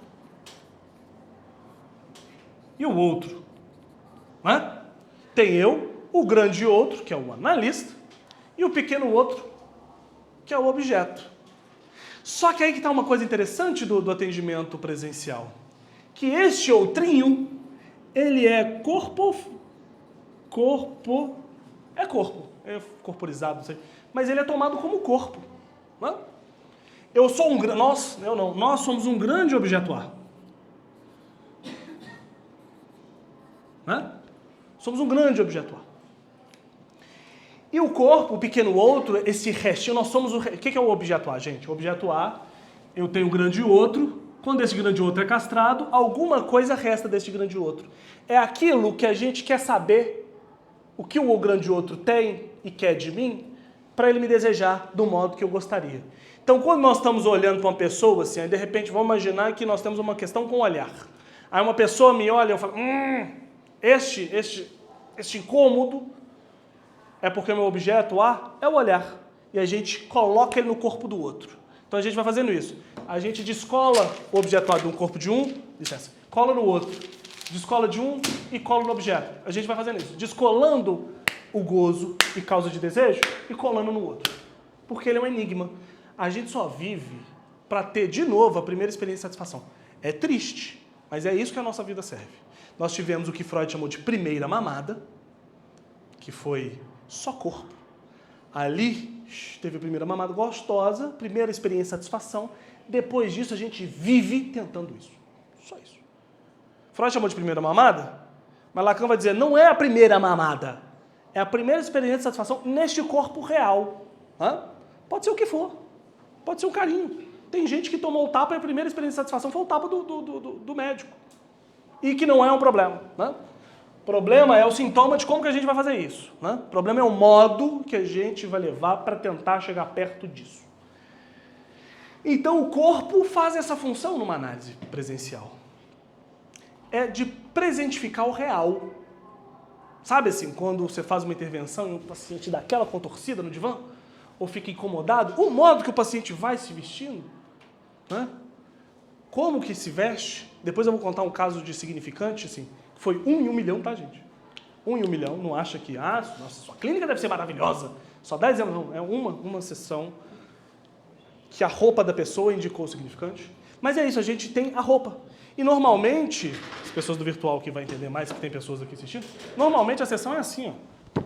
E o outro. Né? Tem eu, o grande outro, que é o analista, e o pequeno outro, que é o objeto. Só que aí que está uma coisa interessante do atendimento presencial. Que este outrinho, ele é corporizado, não sei, mas ele é tomado como corpo. Né? Nós somos um grande objeto A. Né? Somos um grande objeto A. E o corpo, o pequeno outro, esse restinho, nós somos o que é o objeto A, gente? O objeto A, eu tenho o grande outro. Quando esse grande outro é castrado, alguma coisa resta desse grande outro. É aquilo que a gente quer saber, o que o grande outro tem e quer de mim, para ele me desejar do modo que eu gostaria. Então, quando nós estamos olhando para uma pessoa, assim, aí de repente vamos imaginar que nós temos uma questão com o olhar. Aí uma pessoa me olha e eu falo, este incômodo é porque o meu objeto A é o olhar. E a gente coloca ele no corpo do outro. Então a gente vai fazendo isso. A gente descola o objeto A de um corpo de um, cola no outro. Descola de um e cola no objeto. A gente vai fazendo isso. Descolando o gozo e causa de desejo e colando no outro. Porque ele é um enigma. A gente só vive para ter de novo a primeira experiência de satisfação. É triste, mas é isso que a nossa vida serve. Nós tivemos o que Freud chamou de primeira mamada, que foi só corpo. Ali teve a primeira mamada gostosa, primeira experiência de satisfação. Depois disso a gente vive tentando isso. Só isso. Freud chamou de primeira mamada, mas Lacan vai dizer, não é a primeira mamada. É a primeira experiência de satisfação neste corpo real. Hã? Pode ser o que for. Pode ser um carinho. Tem gente que tomou o tapa e a primeira experiência de satisfação foi o tapa do médico. E que não é um problema. Né? O problema é o sintoma de como que a gente vai fazer isso. Né? O problema é o modo que a gente vai levar para tentar chegar perto disso. Então o corpo faz essa função numa análise presencial. É de presentificar o real. Sabe assim, quando você faz uma intervenção e o paciente dá aquela contorcida no divã, ou fica incomodado, o modo que o paciente vai se vestindo, né? Como que se veste, depois eu vou contar um caso de significante, assim, foi 1 em 1 milhão, tá, gente? 1 em 1 milhão, não acha que, nossa, sua clínica deve ser maravilhosa, só 10 anos, não, é uma sessão que a roupa da pessoa indicou o significante, mas é isso, a gente tem a roupa. E normalmente, as pessoas do virtual que vão entender mais, que tem pessoas aqui assistindo, normalmente a sessão é assim, ó.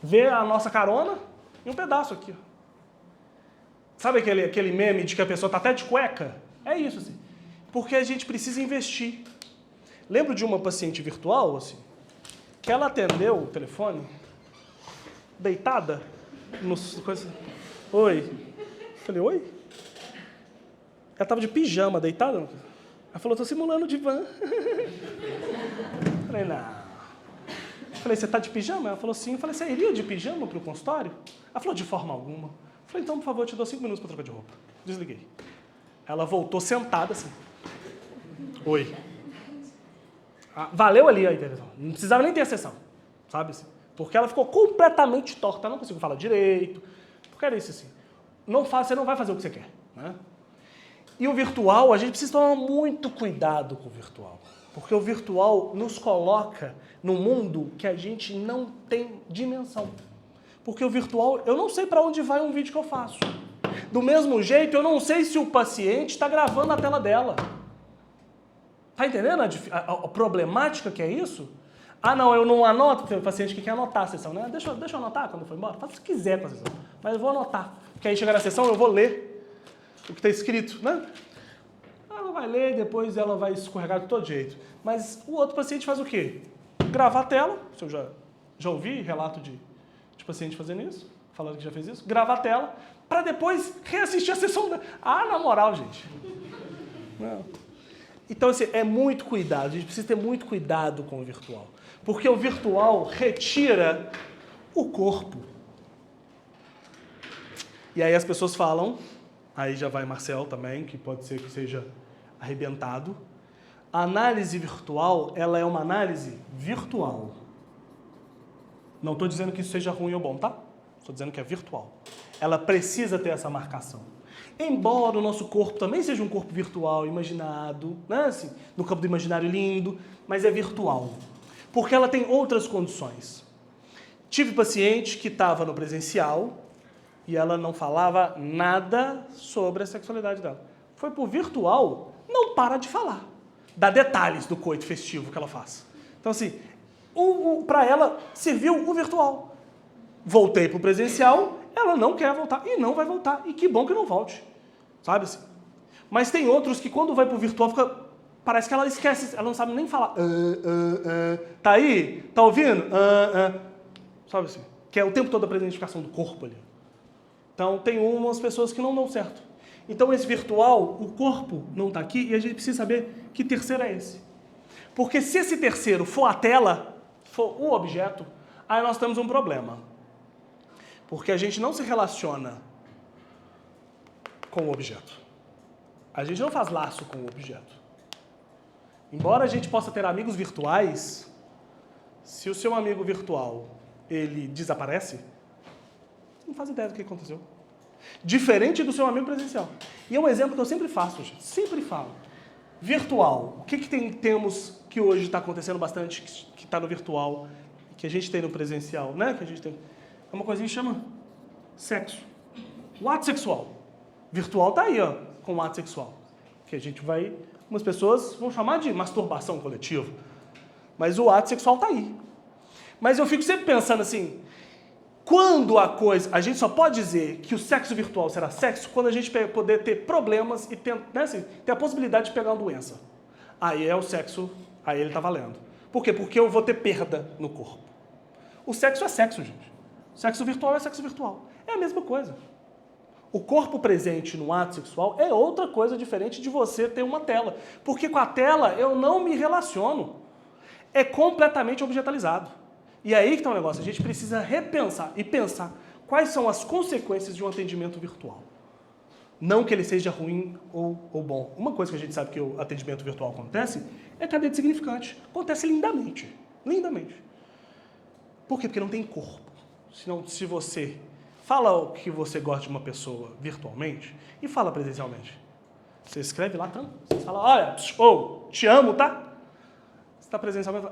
Vê a nossa carona e um pedaço aqui, ó. Sabe aquele meme de que a pessoa tá até de cueca? É isso, assim. Porque a gente precisa investir. Lembro de uma paciente virtual, assim, que ela atendeu o telefone, deitada, Oi. Falei, oi? Ela tava de pijama, deitada. Ela falou, tô simulando o divã. Falei, não. Falei, você tá de pijama? Ela falou, sim. Eu falei, você iria de pijama pro consultório? Ela falou, de forma alguma. Falei, então, por favor, eu te dou 5 minutos para trocar de roupa. Desliguei. Ela voltou sentada assim. Oi. Valeu ali a intervenção. Não precisava nem ter a sessão, sabe? Assim, porque ela ficou completamente torta. Ela não conseguiu falar direito. Porque era isso assim. Você não vai fazer o que você quer. Né? E o virtual, a gente precisa tomar muito cuidado com o virtual. Porque o virtual nos coloca num mundo que a gente não tem dimensão. Porque o virtual, eu não sei para onde vai um vídeo que eu faço. Do mesmo jeito, eu não sei se o paciente está gravando a tela dela. Tá entendendo a problemática que é isso? Ah, não, eu não anoto. Tem paciente que quer anotar a sessão, né? Deixa eu anotar quando eu for embora. Faz o que quiser com a sessão, mas eu vou anotar. Porque aí chegar na sessão eu vou ler o que está escrito, né? Ela vai ler e depois ela vai escorregar de todo jeito. Mas o outro paciente faz o quê? Gravar a tela. Eu já ouvi relato de paciente fazendo isso, falando que já fez isso. Gravar a tela para depois reassistir a sessão. Ah, na moral, gente. Não. Então, assim, é muito cuidado. A gente precisa ter muito cuidado com o virtual. Porque o virtual retira o corpo. E aí as pessoas falam, aí já vai Marcel também, que pode ser que seja arrebentado. A análise virtual, ela é uma análise virtual. Não estou dizendo que isso seja ruim ou bom, tá? Estou dizendo que é virtual. Ela precisa ter essa marcação. Embora o nosso corpo também seja um corpo virtual, imaginado, né? Assim, no campo do imaginário lindo, mas é virtual. Porque ela tem outras condições. Tive paciente que estava no presencial e ela não falava nada sobre a sexualidade dela. Foi pro virtual, não para de falar. Dá detalhes do coito festivo que ela faz. Então, assim, para ela serviu o virtual. Voltei pro presencial, ela não quer voltar e não vai voltar. E que bom que não volte. Sabe assim? Mas tem outros que quando vai pro virtual parece que ela esquece, ela não sabe nem falar. Tá aí? Tá ouvindo? Sabe assim? Que é o tempo todo a presentificação do corpo ali. Então tem umas pessoas que não dão certo. Então esse virtual, o corpo não tá aqui e a gente precisa saber que terceiro é esse. Porque se esse terceiro for a tela, for o objeto, aí nós temos um problema. Porque a gente não se relaciona com o objeto. A gente não faz laço com o objeto. Embora a gente possa ter amigos virtuais, se o seu amigo virtual ele desaparece, não faz ideia do que aconteceu. Diferente do seu amigo presencial. E é um exemplo que eu sempre faço, gente. Sempre falo. Virtual. O que temos que hoje está acontecendo bastante, que está no virtual, que a gente tem no presencial, né? Que a gente tem. É uma coisinha que chama sexo. O ato sexual. Virtual tá aí, ó, com o ato sexual. Que a gente vai... Umas pessoas vão chamar de masturbação coletiva. Mas o ato sexual tá aí. Mas eu fico sempre pensando assim, quando a coisa... A gente só pode dizer que o sexo virtual será sexo quando a gente poder ter problemas e ter, né, assim, ter a possibilidade de pegar uma doença. Aí é o sexo, aí ele tá valendo. Por quê? Porque eu vou ter perda no corpo. O sexo é sexo, gente. O sexo virtual é sexo virtual. É a mesma coisa. O corpo presente no ato sexual é outra coisa diferente de você ter uma tela. Porque com a tela eu não me relaciono. É completamente objetalizado. E aí que está o negócio. A gente precisa repensar e pensar quais são as consequências de um atendimento virtual. Não que ele seja ruim ou bom. Uma coisa que a gente sabe que o atendimento virtual acontece é cadeia de significante. Acontece lindamente. Lindamente. Por quê? Porque não tem corpo. Senão, se você fala o que você gosta de uma pessoa virtualmente e fala presencialmente. Você escreve lá tanto. Você fala, olha, te amo, tá? Você está presencialmente...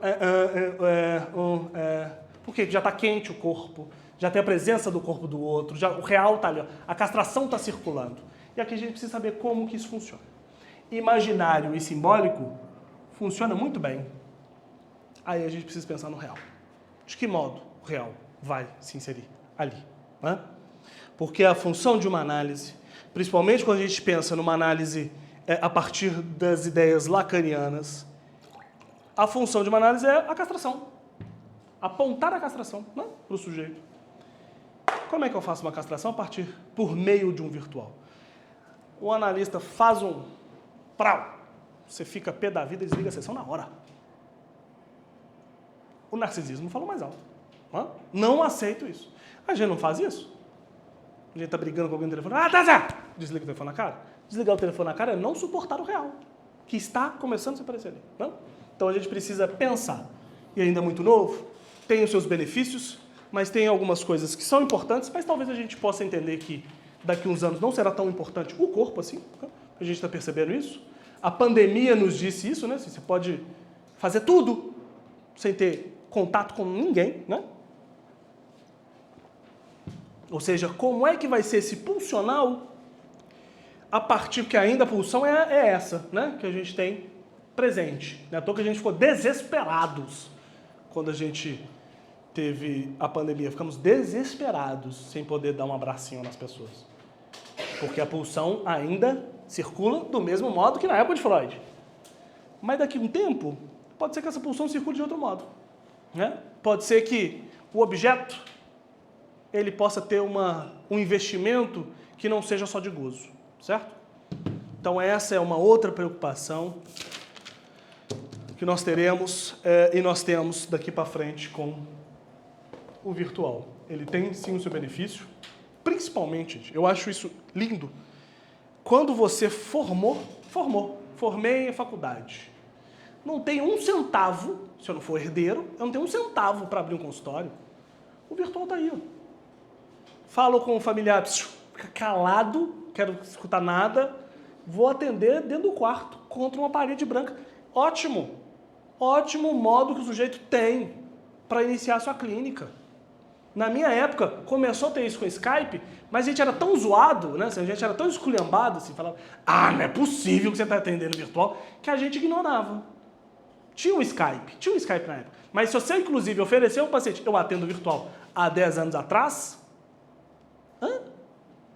Por quê? Já está quente o corpo, já tem a presença do corpo do outro, já, o real está ali, ó, a castração está circulando. E aqui a gente precisa saber como que isso funciona. Imaginário e simbólico funciona muito bem. Aí a gente precisa pensar no real. De que modo o real vai se inserir ali? Né? Porque a função de uma análise, principalmente quando a gente pensa numa análise a partir das ideias lacanianas, a função de uma análise é a castração. Apontar a castração, né, para o sujeito. Como é que eu faço uma castração? Por meio de um virtual. O analista faz um prau. Você fica pé da vida e desliga a sessão na hora. O narcisismo falou mais alto. Não aceito isso. A gente não faz isso. A gente está brigando com alguém no telefone. Desliga o telefone na cara. Desligar o telefone na cara é não suportar o real, que está começando a se aparecer ali. Não? Então a gente precisa pensar. E ainda é muito novo, tem os seus benefícios, mas tem algumas coisas que são importantes, mas talvez a gente possa entender que daqui a uns anos não será tão importante o corpo assim. A gente está percebendo isso. A pandemia nos disse isso, né? Você pode fazer tudo sem ter contato com ninguém, né? Ou seja, como é que vai ser esse pulsional a partir que ainda a pulsão é essa, né? Que a gente tem presente. Não é à toa que a gente ficou desesperados quando a gente teve a pandemia. Ficamos desesperados sem poder dar um abracinho nas pessoas. Porque a pulsão ainda circula do mesmo modo que na época de Freud. Mas daqui a um tempo, pode ser que essa pulsão circule de outro modo. Né? Pode ser que o objeto ele possa ter um investimento que não seja só de gozo. Certo? Então essa é uma outra preocupação que nós teremos e nós temos daqui para frente com o virtual. Ele tem sim o seu benefício, principalmente, eu acho isso lindo, quando você formei em faculdade. Não tenho um centavo, se eu não for herdeiro, eu não tenho um centavo para abrir um consultório. O virtual está aí. Ó. Falo com o familiar, fica calado, quero escutar nada, vou atender dentro do quarto, contra uma parede branca. Ótimo! Ótimo modo que o sujeito tem para iniciar a sua clínica. Na minha época, começou a ter isso com Skype, mas a gente era tão zoado, né? A gente era tão esculhambado, assim, falava, não é possível que você está atendendo virtual, que a gente ignorava. Tinha um Skype na época. Mas se você, inclusive, oferecer um paciente, eu atendo virtual há 10 anos atrás,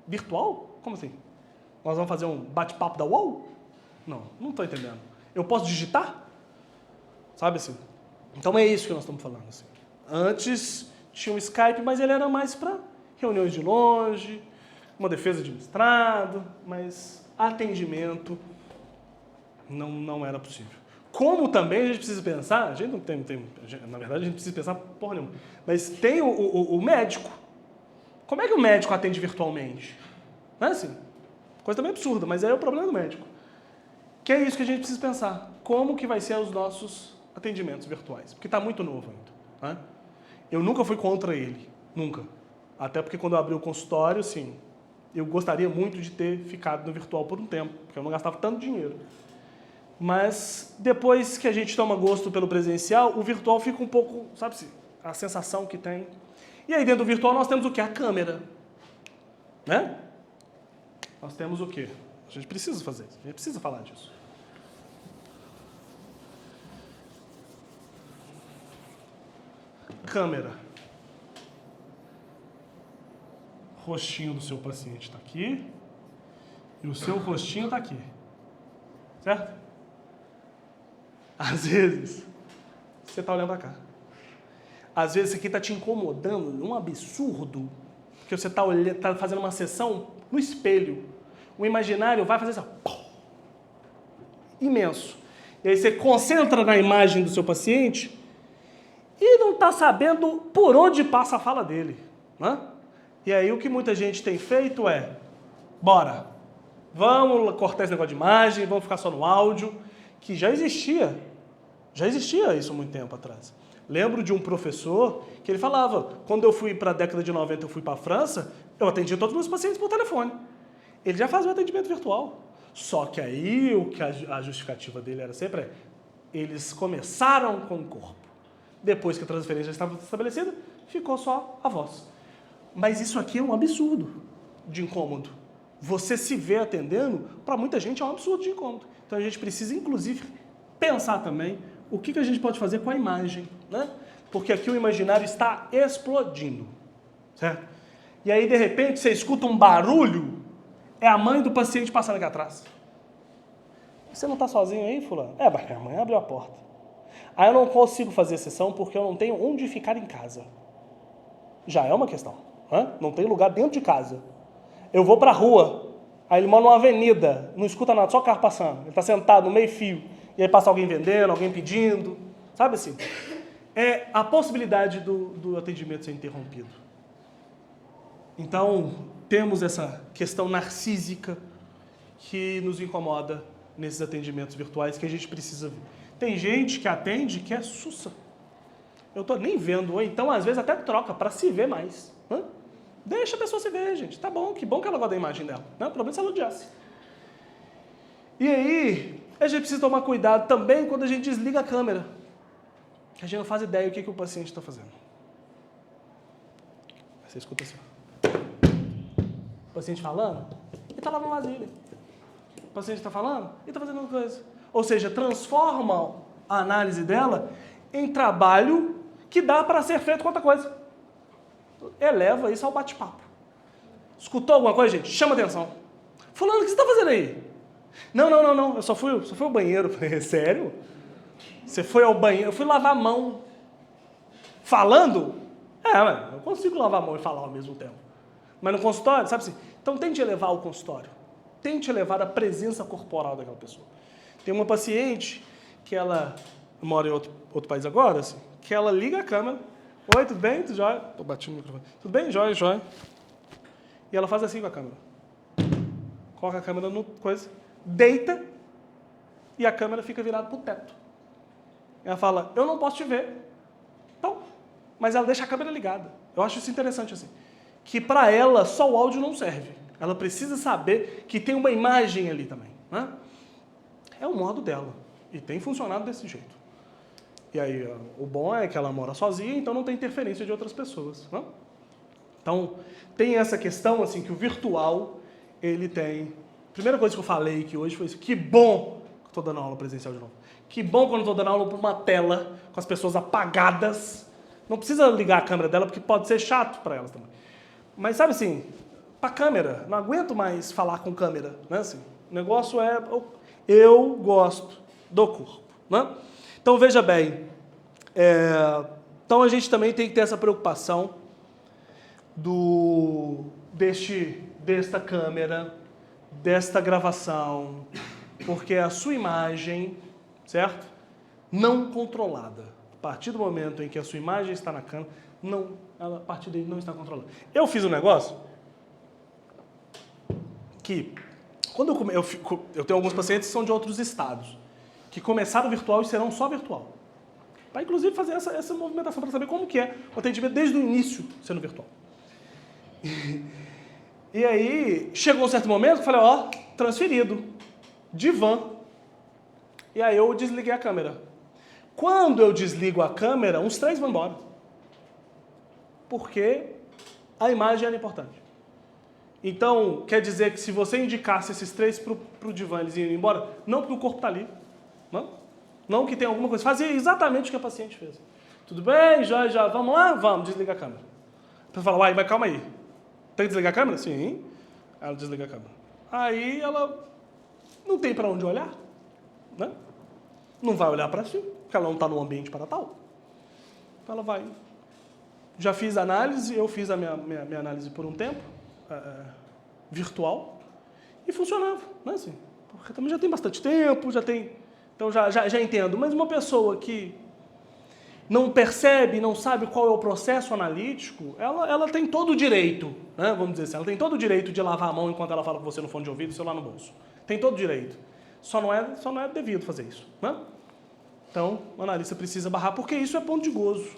virtual? Como assim? Nós vamos fazer um bate-papo da UOL? Não estou entendendo. Eu posso digitar? Sabe assim? Então é isso que nós estamos falando. Assim. Antes tinha um Skype, mas ele era mais para reuniões de longe, uma defesa de mestrado, mas atendimento não era possível. Como também a gente precisa pensar, a gente não tem na verdade a gente precisa pensar porra nenhuma, mas tem o médico. Como é que o médico atende virtualmente? Não é assim? Coisa também absurda, mas aí é o problema do médico. Que é isso que a gente precisa pensar. Como que vai ser os nossos atendimentos virtuais? Porque está muito novo ainda. Né? Eu nunca fui contra ele. Nunca. Até porque quando eu abri o consultório, sim, eu gostaria muito de ter ficado no virtual por um tempo, porque eu não gastava tanto dinheiro. Mas depois que a gente toma gosto pelo presencial, o virtual fica um pouco, sabe-se, a sensação que tem. E aí dentro do virtual nós temos o quê? A câmera. Né? Nós temos o quê? A gente precisa fazer isso, a gente precisa falar disso. Câmera. O rostinho do seu paciente está aqui e o seu rostinho está aqui. Certo? Às vezes, você está olhando para cá. Às vezes isso aqui está te incomodando, um absurdo, porque você está fazendo uma sessão no espelho. O imaginário vai fazer assim, imenso. E aí você concentra na imagem do seu paciente e não está sabendo por onde passa a fala dele. Né? E aí o que muita gente tem feito é, bora, vamos cortar esse negócio de imagem, vamos ficar só no áudio, que já existia isso há muito tempo atrás. Lembro de um professor que ele falava, quando eu fui para a década de 90, eu fui para a França, eu atendia todos os meus pacientes por telefone. Ele já fazia o atendimento virtual. Só que aí o que a justificativa dele era sempre, eles começaram com o corpo. Depois que a transferência estava estabelecida, ficou só a voz. Mas isso aqui é um absurdo de incômodo. Você se vê atendendo, para muita gente é um absurdo de incômodo. Então a gente precisa, inclusive, pensar também o que a gente pode fazer com a imagem, né? Porque aqui o imaginário está explodindo, certo? E aí, de repente, você escuta um barulho, é a mãe do paciente passando aqui atrás. Você não está sozinho aí, fulano? Mas minha mãe abriu a porta. Aí eu não consigo fazer sessão porque eu não tenho onde ficar em casa. Já é uma questão. Não tem lugar dentro de casa. Eu vou para a rua, aí ele mora numa avenida, não escuta nada, só carro passando. Ele está sentado no meio fio, e aí passa alguém vendendo, alguém pedindo. Sabe assim? É a possibilidade do atendimento ser interrompido. Então, temos essa questão narcísica que nos incomoda nesses atendimentos virtuais que a gente precisa ver. Tem gente que atende que é sussa. Eu estou nem vendo, ou então às vezes até troca para se ver mais. Deixa a pessoa se ver, gente. Tá bom, que bom que ela gosta da imagem dela. Não, o problema é se ela odiasse. E aí, a gente precisa tomar cuidado também quando a gente desliga a câmera. A gente não faz ideia do que o paciente está fazendo. Você escuta assim. O paciente falando, ele está lavando vasilha. O paciente está falando, ele está fazendo outra coisa. Ou seja, transforma a análise dela em trabalho que dá para ser feito com outra coisa. Eleva isso ao bate-papo. Escutou alguma coisa, gente? Chama atenção. Fulano, o que você está fazendo aí? Não. Eu só fui ao banheiro. Sério? Você foi ao banheiro? Eu fui lavar a mão. Falando? Eu consigo lavar a mão e falar ao mesmo tempo. Mas no consultório, sabe assim? Então tente elevar o consultório. Tente elevar a presença corporal daquela pessoa. Tem uma paciente que ela mora em outro país agora, assim, que ela liga a câmera. Oi, tudo bem? Tudo jóia? Tô batendo no microfone. Tudo bem? Jóia. E ela faz assim com a câmera. Coloca a câmera no coisa, deita e a câmera fica virada pro teto. Ela fala, eu não posso te ver. Então, mas ela deixa a câmera ligada. Eu acho isso interessante, assim. Que para ela só o áudio não serve. Ela precisa saber que tem uma imagem ali também. Né? É o modo dela. E tem funcionado desse jeito. E aí, o bom é que ela mora sozinha, então não tem interferência de outras pessoas. Né? Então, tem essa questão, assim, que o virtual, ele tem... Primeira coisa que eu falei aqui hoje foi isso. Que bom que estou dando aula presencial de novo. Que bom quando estou dando aula por uma tela, com as pessoas apagadas. Não precisa ligar a câmera dela, porque pode ser chato para elas também. Mas sabe assim, para câmera, não aguento mais falar com câmera. Né? Assim, o negócio é... Eu gosto do corpo. Né? Então, veja bem. Então, a gente também tem que ter essa preocupação desta câmera, desta gravação, porque é a sua imagem, certo? Não controlada. A partir do momento em que a sua imagem está na câmera, ela, a partir daí não está controlada. Eu fiz um negócio que, quando eu tenho alguns pacientes que são de outros estados, que começaram virtual e serão só virtual. Para, inclusive, fazer essa movimentação para saber como que é o atendimento desde o início sendo virtual. E aí, chegou um certo momento que eu falei, transferido, divã. E aí eu desliguei a câmera. Quando eu desligo a câmera, uns 3 vão embora. Porque a imagem era importante. Então, quer dizer que se você indicasse esses 3 para o divã, eles iam embora? Não, porque o corpo está ali. Não que tenha alguma coisa. Fazia exatamente o que a paciente fez. Tudo bem, já, vamos lá? Vamos, desliga a câmera. Então fala, mas calma aí. Tem que desligar a câmera? Sim. Ela desliga a câmera. Aí ela não tem para onde olhar. Né? Não vai olhar para si, porque ela não está no ambiente para tal. Então ela vai. Já fiz análise, eu fiz a minha análise por um tempo, virtual, e funcionava. Né? Assim, porque também já tem bastante tempo, então já entendo. Mas uma pessoa que não percebe, não sabe qual é o processo analítico, ela tem todo o direito, né? Vamos dizer assim, ela tem todo o direito de lavar a mão enquanto ela fala com você no fone de ouvido e o celular no bolso. Tem todo o direito. Só não é devido fazer isso. Né? Então, o analista precisa barrar, porque isso é ponto de gozo.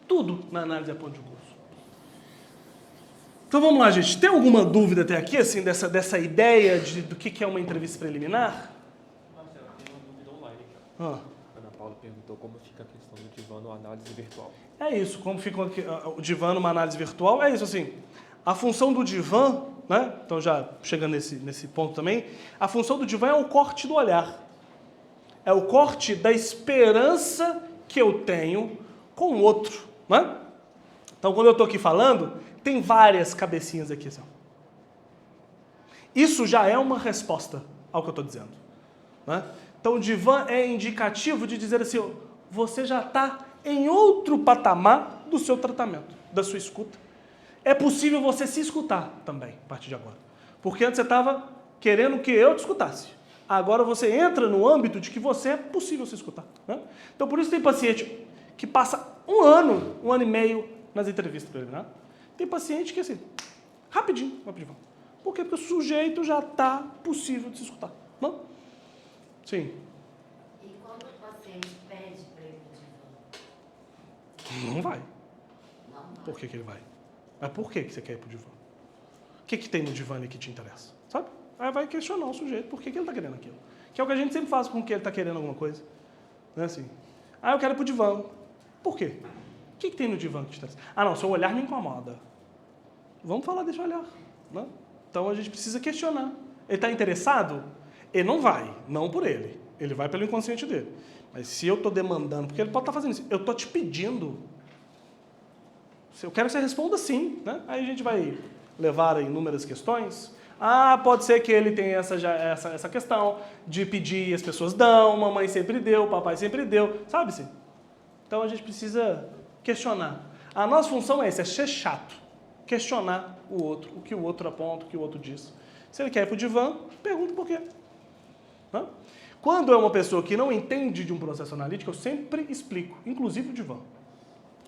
Tudo na análise é ponto de gozo. Então vamos lá, gente. Tem alguma dúvida até aqui, assim, dessa ideia do que é uma entrevista preliminar? Marcelo, tem uma dúvida online aqui. Ah. Ana Paula perguntou como fica a questão do divã numa análise virtual. É isso, como fica o divã numa análise virtual, é isso, assim, a função do divã, né, então já chegando nesse ponto também, a função do divã é o corte do olhar, é o corte da esperança que eu tenho com o outro, né? Então, quando eu estou aqui falando, tem várias cabecinhas aqui, assim. Isso já é uma resposta ao que eu estou dizendo, né? Então, o divã é indicativo de dizer assim, você já está em outro patamar do seu tratamento, da sua escuta. É possível você se escutar também, a partir de agora. Porque antes você estava querendo que eu te escutasse. Agora você entra no âmbito de que você é possível se escutar. Né? Então, por isso tem paciente que passa um ano e meio nas entrevistas preliminares. Tem paciente que, assim, rapidinho, vai pro divã. Por quê? Porque o sujeito já está possível de se escutar. Não? Sim. E quando o paciente pede para ir pro divã? Não vai. Não vai. Por que ele vai? Mas por que você quer ir pro divã? O que tem no divã ali que te interessa? Sabe? Aí vai questionar o sujeito por que ele está querendo aquilo. Que é o que a gente sempre faz com que ele está querendo alguma coisa. Não é assim? Eu quero ir pro divã. Por quê? O que tem no divã que te interessa? Não, seu olhar me incomoda. Vamos falar desse olhar. Não? Então a gente precisa questionar. Ele está interessado? Ele não vai, não por ele. Ele vai pelo inconsciente dele. Mas se eu estou demandando, porque ele pode estar fazendo isso, eu estou te pedindo. Eu quero que você responda sim, né? Aí a gente vai levar a inúmeras questões. Ah, pode ser que ele tenha essa questão de pedir e as pessoas dão, mamãe sempre deu, papai sempre deu, sabe-se? Então a gente precisa questionar. A nossa função é essa, é ser chato. Questionar o outro, o que o outro aponta, o que o outro diz. Se ele quer ir para o divã, pergunta por quê. Hã? Quando é uma pessoa que não entende de um processo analítico, eu sempre explico, inclusive o divã.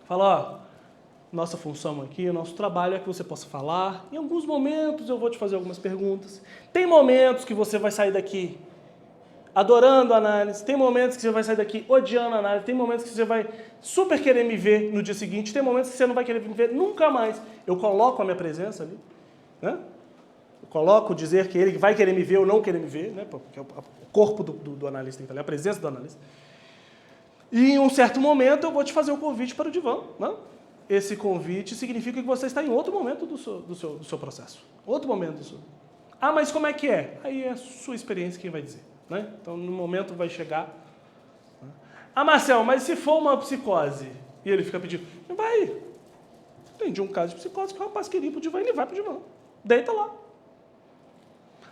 Falo, ó, nossa função aqui, o nosso trabalho é que você possa falar. Em alguns momentos eu vou te fazer algumas perguntas. Tem momentos que você vai sair daqui adorando a análise, tem momentos que você vai sair daqui odiando a análise, tem momentos que você vai super querer me ver no dia seguinte, tem momentos que você não vai querer me ver nunca mais. Eu coloco a minha presença ali, né? Eu coloco dizer que ele vai querer me ver ou não querer me ver, né? Porque o corpo do analista tem que estar ali, a presença do analista. E em um certo momento eu vou te fazer o convite para o divã, né? Esse convite significa que você está em outro momento do seu processo. Outro momento do seu... Ah, mas como é que é? Aí é a sua experiência quem vai dizer. Né? Então, no momento vai chegar. Né? Ah, Marcel, mas se for uma psicose e ele fica pedindo, vai. Entendi um caso de psicose que o rapaz queria ir pro divã, ele vai pro divã. Deita lá.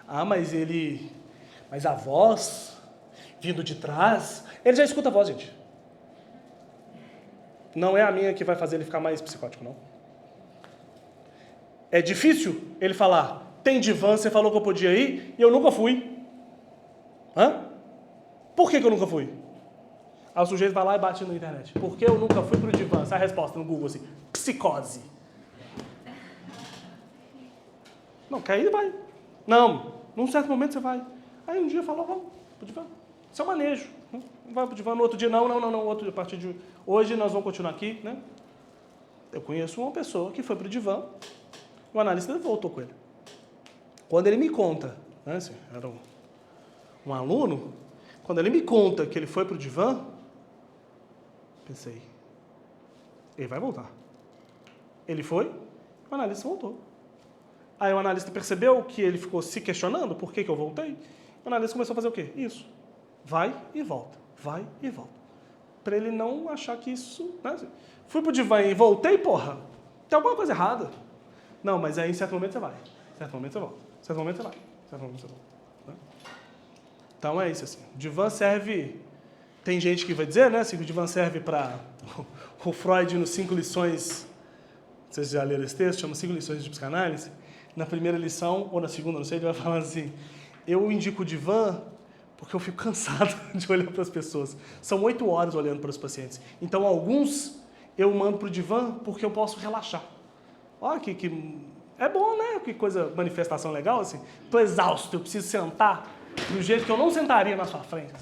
Ah, mas a voz vindo de trás, ele já escuta a voz, gente. Não é a minha que vai fazer ele ficar mais psicótico, não. É difícil ele falar, tem divã, você falou que eu podia ir e eu nunca fui. Hã? Por que eu nunca fui? Aí o sujeito vai lá e bate na internet. Por que eu nunca fui pro divã? Essa é a resposta no Google assim, psicose. Não, quer ir, vai. Não, num certo momento você vai. Aí um dia falou, vamos pro divã. Isso é um manejo. Vai pro divã, no outro dia, não. Outro, a partir de hoje nós vamos continuar aqui, né? Eu conheço uma pessoa que foi pro divã, o analista voltou com ele. Quando ele me conta, né, assim, era um aluno, quando ele me conta que ele foi pro divã, pensei, ele vai voltar. Ele foi, o analista voltou. Aí o analista percebeu que ele ficou se questionando, por que eu voltei? O analista começou a fazer o quê? Isso. Vai e volta. Vai e volta. Para ele não achar que isso... Né? Fui pro divã e voltei, porra. Tem alguma coisa errada. Não, mas aí em certo momento você vai. Em certo momento você volta. Em certo momento você vai. Em certo momento você volta. Né? Então é isso assim. O divã serve... Tem gente que vai dizer, né? Assim, que o divã serve para... O Freud nos 5 lições... Vocês já leram esse texto? Chama 5 lições de psicanálise. Na primeira lição, ou na segunda, não sei, ele vai falar assim, eu indico o divã porque eu fico cansado de olhar para as pessoas. São 8 horas olhando para os pacientes. Então, alguns eu mando para o divã porque eu posso relaxar. Olha que é bom, né? Que coisa, manifestação legal, assim. Estou exausto, eu preciso sentar do jeito que eu não sentaria na sua frente.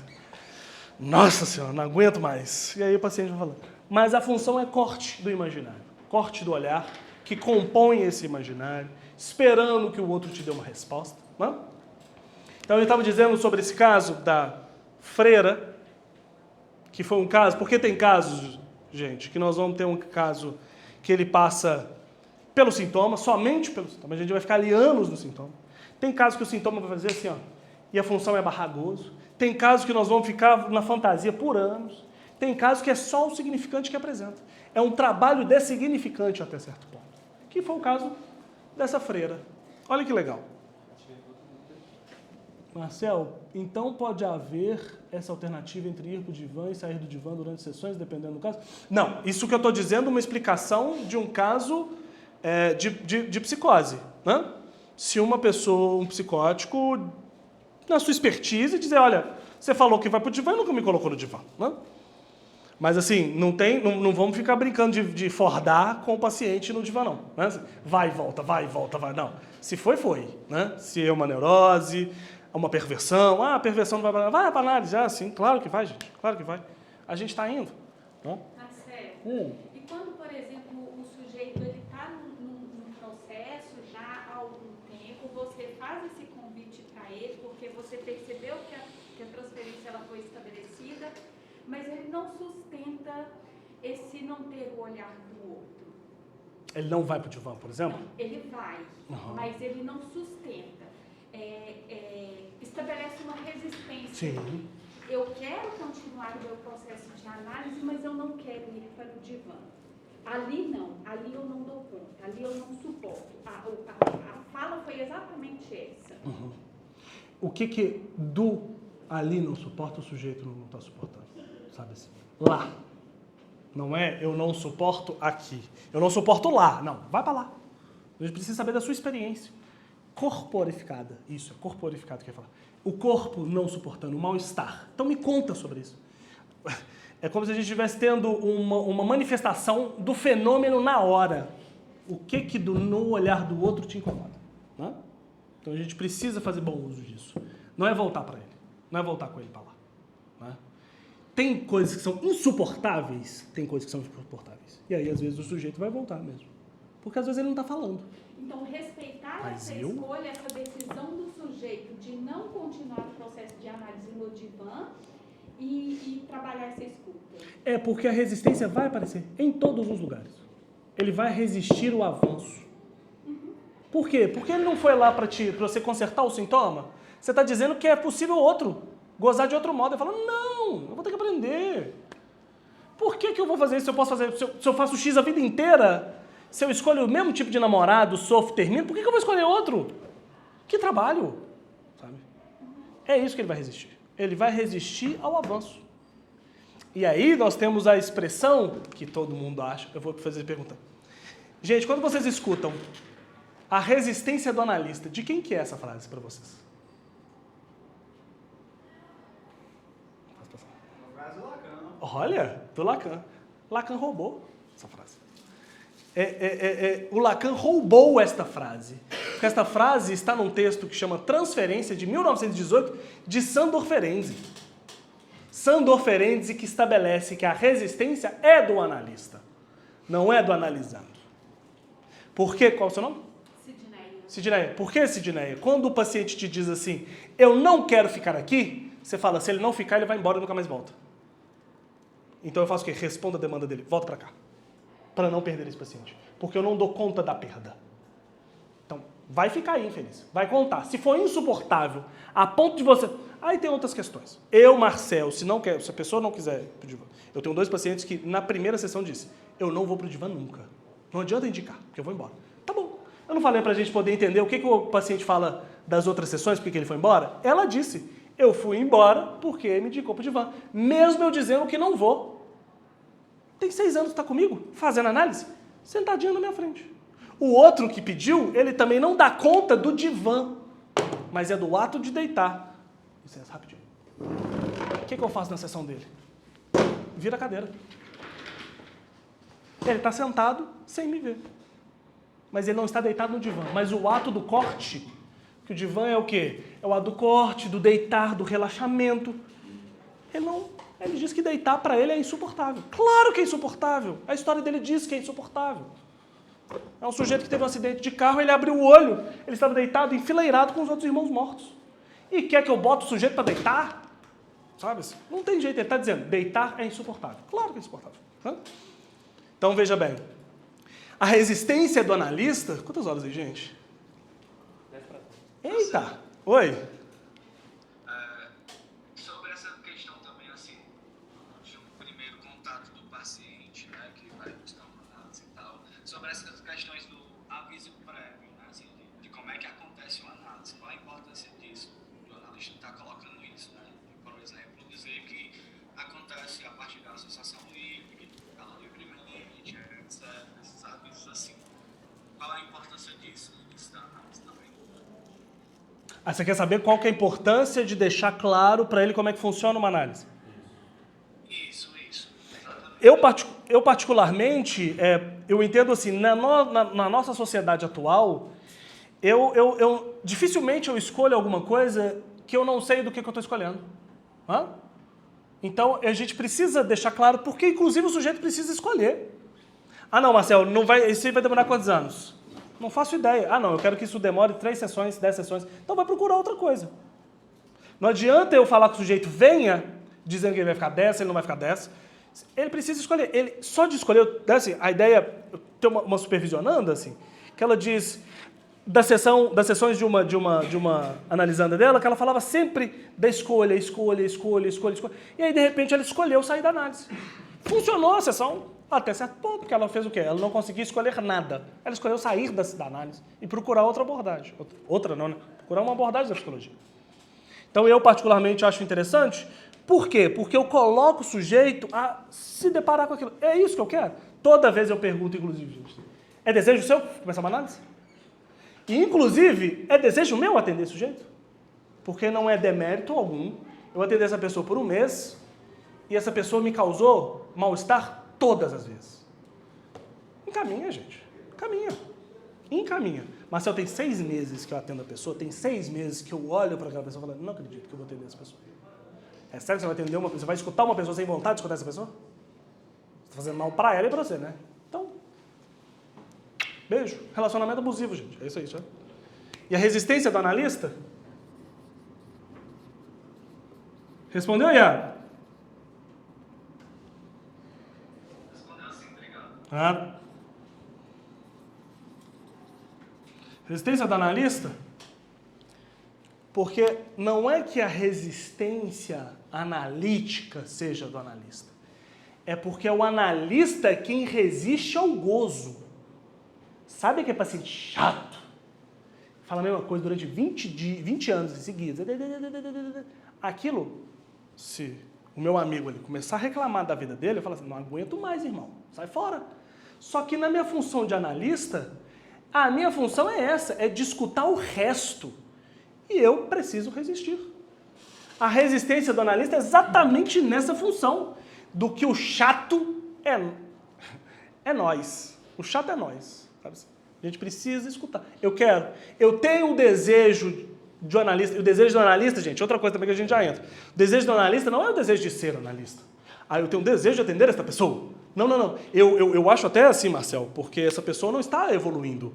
Nossa Senhora, não aguento mais. E aí o paciente vai falando. Mas a função é corte do imaginário, corte do olhar, que compõe esse imaginário, esperando que o outro te dê uma resposta. Não? Então, eu estava dizendo sobre esse caso da freira, que foi um caso, porque tem casos, gente, que nós vamos ter um caso que ele passa pelo sintoma, somente pelo sintoma, a gente vai ficar ali anos no sintoma. Tem casos que o sintoma vai fazer assim, ó, e a função é barrar gozo. Tem casos que nós vamos ficar na fantasia por anos. Tem casos que é só o significante que apresenta. É um trabalho dessignificante até certo ponto. Que foi o caso dessa freira. Olha que legal. Marcel, então pode haver essa alternativa entre ir para o divã e sair do divã durante sessões, dependendo do caso? Não, isso que eu estou dizendo é uma explicação de um caso de psicose. Né? Se uma pessoa, um psicótico, na sua expertise, dizer, olha, você falou que vai para o divã e nunca me colocou no divã. Né? Mas assim, não vamos ficar brincando de fordar com o paciente no divã, não. Né? Vai, volta, não. Se foi, foi. Né? Se é uma neurose, uma perversão, a perversão não vai para análise. Ah, sim, claro que vai, gente, claro que vai. A gente está indo. Né? Marcelo, e quando, por exemplo, o sujeito está num processo já há algum tempo, você faz esse convite para ele, porque você percebeu que a transferência ela foi estabelecida, mas ele não sustenta esse não ter o olhar do outro. Ele não vai para o divã, por exemplo? Não, ele vai, mas ele não sustenta. Estabelece uma resistência. Sim. eu quero continuar o meu processo de análise, mas eu não quero ir para o divã. Ali não, ali eu não dou conta, ali eu não suporto. A fala foi exatamente essa. Uhum. O que do ali não suporta, o sujeito não está suportando? Sabe assim? Lá. Não é eu não suporto aqui. Eu não suporto lá. Não, vai para lá. A gente precisa saber da sua experiência. Corporificada. Isso, é corporificado que eu ia falar. O corpo não suportando, o mal-estar. Então me conta sobre isso. É como se a gente estivesse tendo uma manifestação do fenômeno na hora. O que no olhar do outro te incomoda. Né? Então a gente precisa fazer bom uso disso. Não é voltar para ele. Não é voltar com ele para lá. Né? Tem coisas que são insuportáveis, tem coisas que são insuportáveis. E aí, às vezes, o sujeito vai voltar mesmo. Porque, às vezes, ele não está falando. Então, respeitar Mas essa eu? escolha, essa decisão do sujeito de não continuar o processo de análise no divã e trabalhar essa escuta. É porque a resistência vai aparecer em todos os lugares. Ele vai resistir o avanço. Por quê? Porque ele não foi lá para você consertar o sintoma. Você está dizendo que é possível outro, gozar de outro modo. Ele fala, não, eu vou ter que aprender. Por que eu vou fazer isso se eu posso fazer? Se eu faço X a vida inteira, se eu escolho o mesmo tipo de namorado, sofro, termino, por que eu vou escolher outro? Que trabalho, sabe? É isso que ele vai resistir. Ele vai resistir ao avanço. E aí nós temos a expressão que todo mundo acha, eu vou fazer a pergunta. Gente, quando vocês escutam a resistência do analista, de quem que é essa frase para vocês? Uma frase do Lacan. Olha, do Lacan. Lacan roubou essa frase. O Lacan roubou esta frase. Porque esta frase está num texto que chama Transferência, de 1918, de Sandor Ferenczi. Sandor Ferenczi que estabelece que a resistência é do analista, não é do analisado. Por quê? Qual é o seu nome? Sidneia. Por que, Sidneia? Quando o paciente te diz assim, eu não quero ficar aqui, você fala, se ele não ficar, ele vai embora e nunca mais volta. Então eu faço o quê? Respondo a demanda dele. Volta para cá. Para não perder esse paciente. Porque eu não dou conta da perda. Então, vai ficar aí, infeliz. Vai contar. Se for insuportável, a ponto de você... Aí tem outras questões. Eu, Marcel, se a pessoa não quiser ir pro divã... Eu tenho 2 pacientes que na primeira sessão disse, eu não vou pro divã nunca. Não adianta indicar, porque eu vou embora. Tá bom. Eu não falei pra gente poder entender o que o paciente fala das outras sessões, porque ele foi embora? Ela disse, eu fui embora porque me indicou pro divã. Mesmo eu dizendo que não vou. Tem 6 anos que está comigo, fazendo análise, sentadinho na minha frente. O outro que pediu, ele também não dá conta do divã, mas é do ato de deitar. Licença, rapidinho. O que eu faço na sessão dele? Vira a cadeira. Ele está sentado sem me ver. Mas ele não está deitado no divã. Mas o ato do corte, que o divã é o quê? É o ato do corte, do deitar, do relaxamento. Ele diz que deitar para ele é insuportável. Claro que é insuportável. A história dele diz que é insuportável. É um sujeito que teve um acidente de carro, ele abriu o olho, ele estava deitado, enfileirado com os outros irmãos mortos. E quer que eu bote o sujeito para deitar? Sabe? Não tem jeito, ele está dizendo, deitar é insuportável. Claro que é insuportável. Então, veja bem. A resistência do analista... Quantas horas aí, gente? 10 para 10. Eita! Oi! Sobre essa questão também, assim, de um primeiro contato do paciente, né, que vai buscar uma análise e tal, sobre essas questões do aviso prévio, né, assim, de como é que acontece uma análise, qual a importância disso, do analista estar colocando isso, né, por exemplo, dizer que acontece a partir da associação livre, fala livremente, etc, esses avisos assim. Qual a importância disso, isso da análise também? Ah, você quer saber qual que é a importância de deixar claro para ele como é que funciona uma análise? Isso, exatamente. Eu particularmente, eu entendo assim, na nossa sociedade atual, dificilmente eu escolho alguma coisa que eu não sei do que eu estou escolhendo. Hã? Então, a gente precisa deixar claro, porque inclusive o sujeito precisa escolher. Ah não, Marcel, isso aí vai demorar quantos anos? Não faço ideia. Ah não, eu quero que isso demore 3 sessões, 10 sessões. Então vai procurar outra coisa. Não adianta eu falar que o sujeito venha, dizendo que ele vai ficar 10, ele não vai ficar 10. Ele precisa escolher. Ele, só de escolher, assim, a ideia, tem uma supervisionanda, assim, que ela diz, das sessões de uma analisanda dela, que ela falava sempre da escolha. E aí, de repente, ela escolheu sair da análise. Funcionou a sessão até certo ponto, porque ela fez o quê? Ela não conseguia escolher nada. Ela escolheu sair da análise e procurar outra abordagem. Outra não, né? Procurar uma abordagem da psicologia. Então, eu particularmente acho interessante. Por quê? Porque eu coloco o sujeito a se deparar com aquilo. É isso que eu quero? Toda vez eu pergunto, inclusive, gente, é desejo seu começar uma análise? E, inclusive, é desejo meu atender esse sujeito? Porque não é demérito algum eu atender essa pessoa por um mês e essa pessoa me causou mal-estar todas as vezes. Encaminha, gente. Encaminha. Marcel, tem 6 meses que eu atendo a pessoa, tem 6 meses que eu olho para aquela pessoa e falo, não acredito que eu vou atender essa pessoa. É sério que você vai atender uma pessoa? Você vai escutar uma pessoa sem vontade de escutar essa pessoa? Você está fazendo mal para ela e para você, né? Então, beijo. Relacionamento abusivo, gente. É isso aí, sabe? E a resistência do analista? Respondeu, Iago? Respondeu sim, obrigado. Ah. Resistência do analista? Porque não é que a resistência analítica seja do analista. É porque o analista é quem resiste ao gozo. Sabe aquele paciente chato? Fala a mesma coisa durante 20 anos seguidos. Aquilo, se o meu amigo ali começar a reclamar da vida dele, eu falo assim, não aguento mais, irmão, sai fora. Só que na minha função de analista, a minha função é essa, é de escutar o resto. E eu preciso resistir. A resistência do analista é exatamente nessa função, do que o chato é nós. O chato é nós. Sabe? A gente precisa escutar. Eu tenho o desejo de analista. E o desejo do analista, gente, outra coisa também que a gente já entra. O desejo do analista não é o desejo de ser analista. Ah, eu tenho um desejo de atender essa pessoa. Não. Eu acho até assim, Marcel, porque essa pessoa não está evoluindo.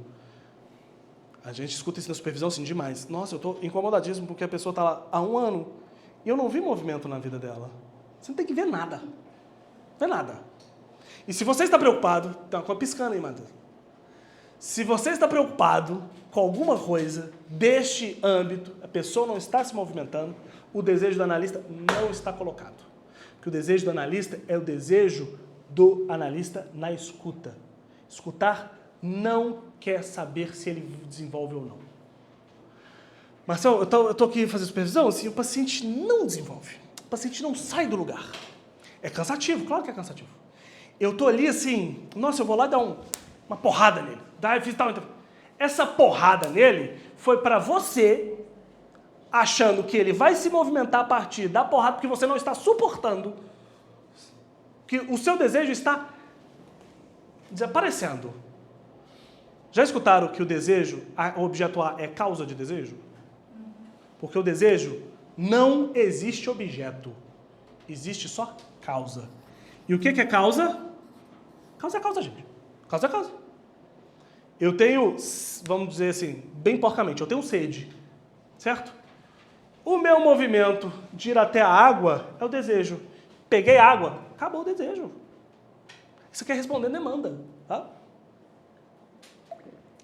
A gente escuta isso na supervisão assim demais. Nossa, eu estou incomodadíssimo porque a pessoa está lá há 1 ano e eu não vi movimento na vida dela. Você não tem que ver nada. Não é nada. E se você está preocupado, tá com a piscando aí, Matheus. Se você está preocupado com alguma coisa deste âmbito, a pessoa não está se movimentando, o desejo do analista não está colocado. Porque o desejo do analista é o desejo do analista na escuta. Escutar não quer saber se ele desenvolve ou não. Marcelo, eu estou aqui fazendo supervisão, assim, o paciente não desenvolve. O paciente não sai do lugar. É cansativo, claro que é cansativo. Eu estou ali assim, nossa, eu vou lá dar uma porrada nele. Essa porrada nele foi para você, achando que ele vai se movimentar a partir da porrada, porque você não está suportando, que o seu desejo está desaparecendo. Já escutaram que o desejo, o objeto A é causa de desejo? Porque o desejo não existe objeto. Existe só causa. E o que é causa? Causa é causa, gente. Causa é causa. Eu tenho, vamos dizer assim, bem porcamente, eu tenho sede. Certo? O meu movimento de ir até a água é o desejo. Peguei água, acabou o desejo. Isso quer responder demanda. Tá?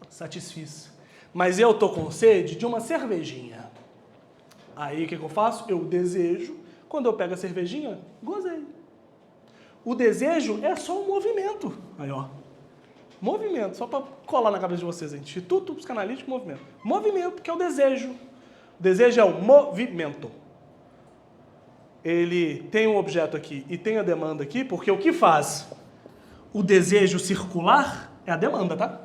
Satisfiz. Mas eu tô com sede de uma cervejinha. Aí o que eu faço? Eu desejo. Quando eu pego a cervejinha, gozei. O desejo é só um movimento. Aí, ó. Movimento, só para colar na cabeça de vocês. Instituto Psicanalítico Movimento. Movimento, que é o desejo. O desejo é o movimento. Ele tem um objeto aqui e tem a demanda aqui, porque o que faz o desejo circular é a demanda, tá?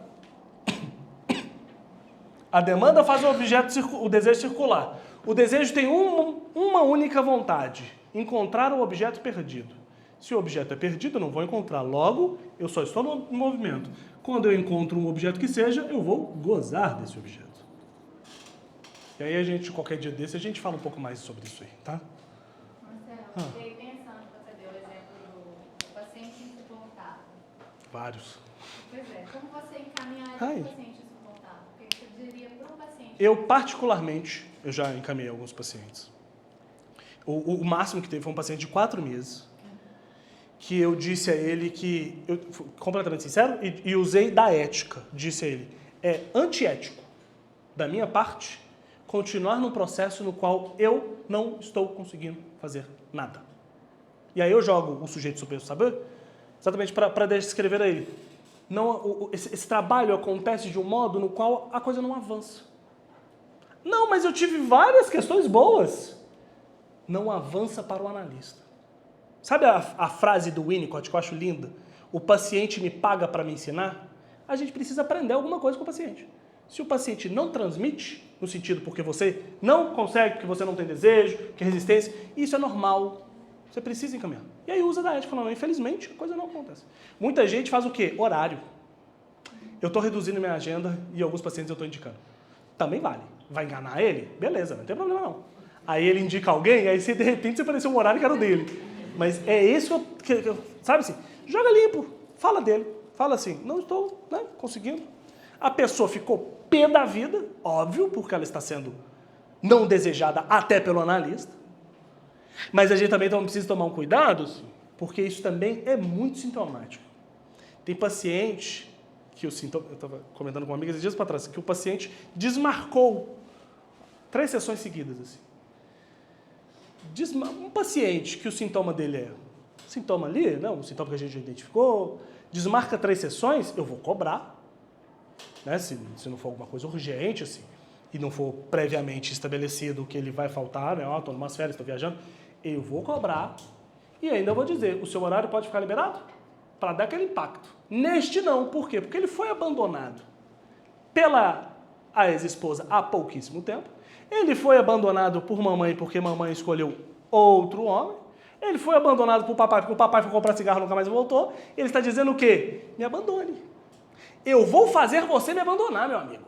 A demanda faz o desejo circular. O desejo tem uma única vontade, encontrar o objeto perdido. Se o objeto é perdido, eu não vou encontrar. Logo, eu só estou no movimento. Quando eu encontro um objeto que seja, eu vou gozar desse objeto. E aí, qualquer dia desse, a gente fala um pouco mais sobre isso aí, tá? Marcelo, fiquei pensando que você deu o exemplo do paciente insuportável. Vários. Pois é, como você encaminharia um paciente insuportável? O que você diria para um paciente? Eu, particularmente, eu já encaminhei alguns pacientes. O máximo que teve foi um paciente de 4 meses, que eu disse a ele que, eu fui completamente sincero, e usei da ética, disse a ele, é antiético da minha parte, continuar num processo no qual eu não estou conseguindo fazer nada. E aí eu jogo o sujeito superior, sabe? Exatamente para descrever a ele. Não, esse trabalho acontece de um modo no qual a coisa não avança. Não, mas eu tive várias questões boas. Não avança para o analista. Sabe a frase do Winnicott que eu acho linda? O paciente me paga para me ensinar? A gente precisa aprender alguma coisa com o paciente. Se o paciente não transmite, no sentido porque você não consegue, porque você não tem desejo, que é resistência, isso é normal. Você precisa encaminhar. E aí usa da ética, falando, infelizmente, a coisa não acontece. Muita gente faz o quê? Horário. Eu estou reduzindo minha agenda e alguns pacientes eu estou indicando. Também vale. Vai enganar ele? Beleza, não tem problema não. Aí ele indica alguém, aí de repente você apareceu um horário que era o dele. Mas é isso que sabe assim, joga limpo, fala dele. Fala assim, não estou conseguindo. A pessoa ficou pé da vida, óbvio, porque ela está sendo não desejada até pelo analista. Mas a gente também precisa tomar um cuidado, porque isso também é muito sintomático. Tem paciente que eu estava comentando com uma amiga esses dias para trás, que o paciente desmarcou 3 sessões seguidas. Assim. Um paciente que o sintoma dele é sintoma ali, não, o sintoma que a gente já identificou, desmarca 3 sessões, eu vou cobrar. Né? Se não for alguma coisa urgente, assim, e não for previamente estabelecido que ele vai faltar, né? Estou numas férias, estou viajando, eu vou cobrar e ainda vou dizer, o seu horário pode ficar liberado? Para dar aquele impacto. Neste não, por quê? Porque ele foi abandonado pela a ex-esposa há pouquíssimo tempo, ele foi abandonado por mamãe porque mamãe escolheu outro homem, ele foi abandonado por papai porque o papai foi comprar cigarro e nunca mais voltou, ele está dizendo o quê? Me abandone. Eu vou fazer você me abandonar, meu amigo.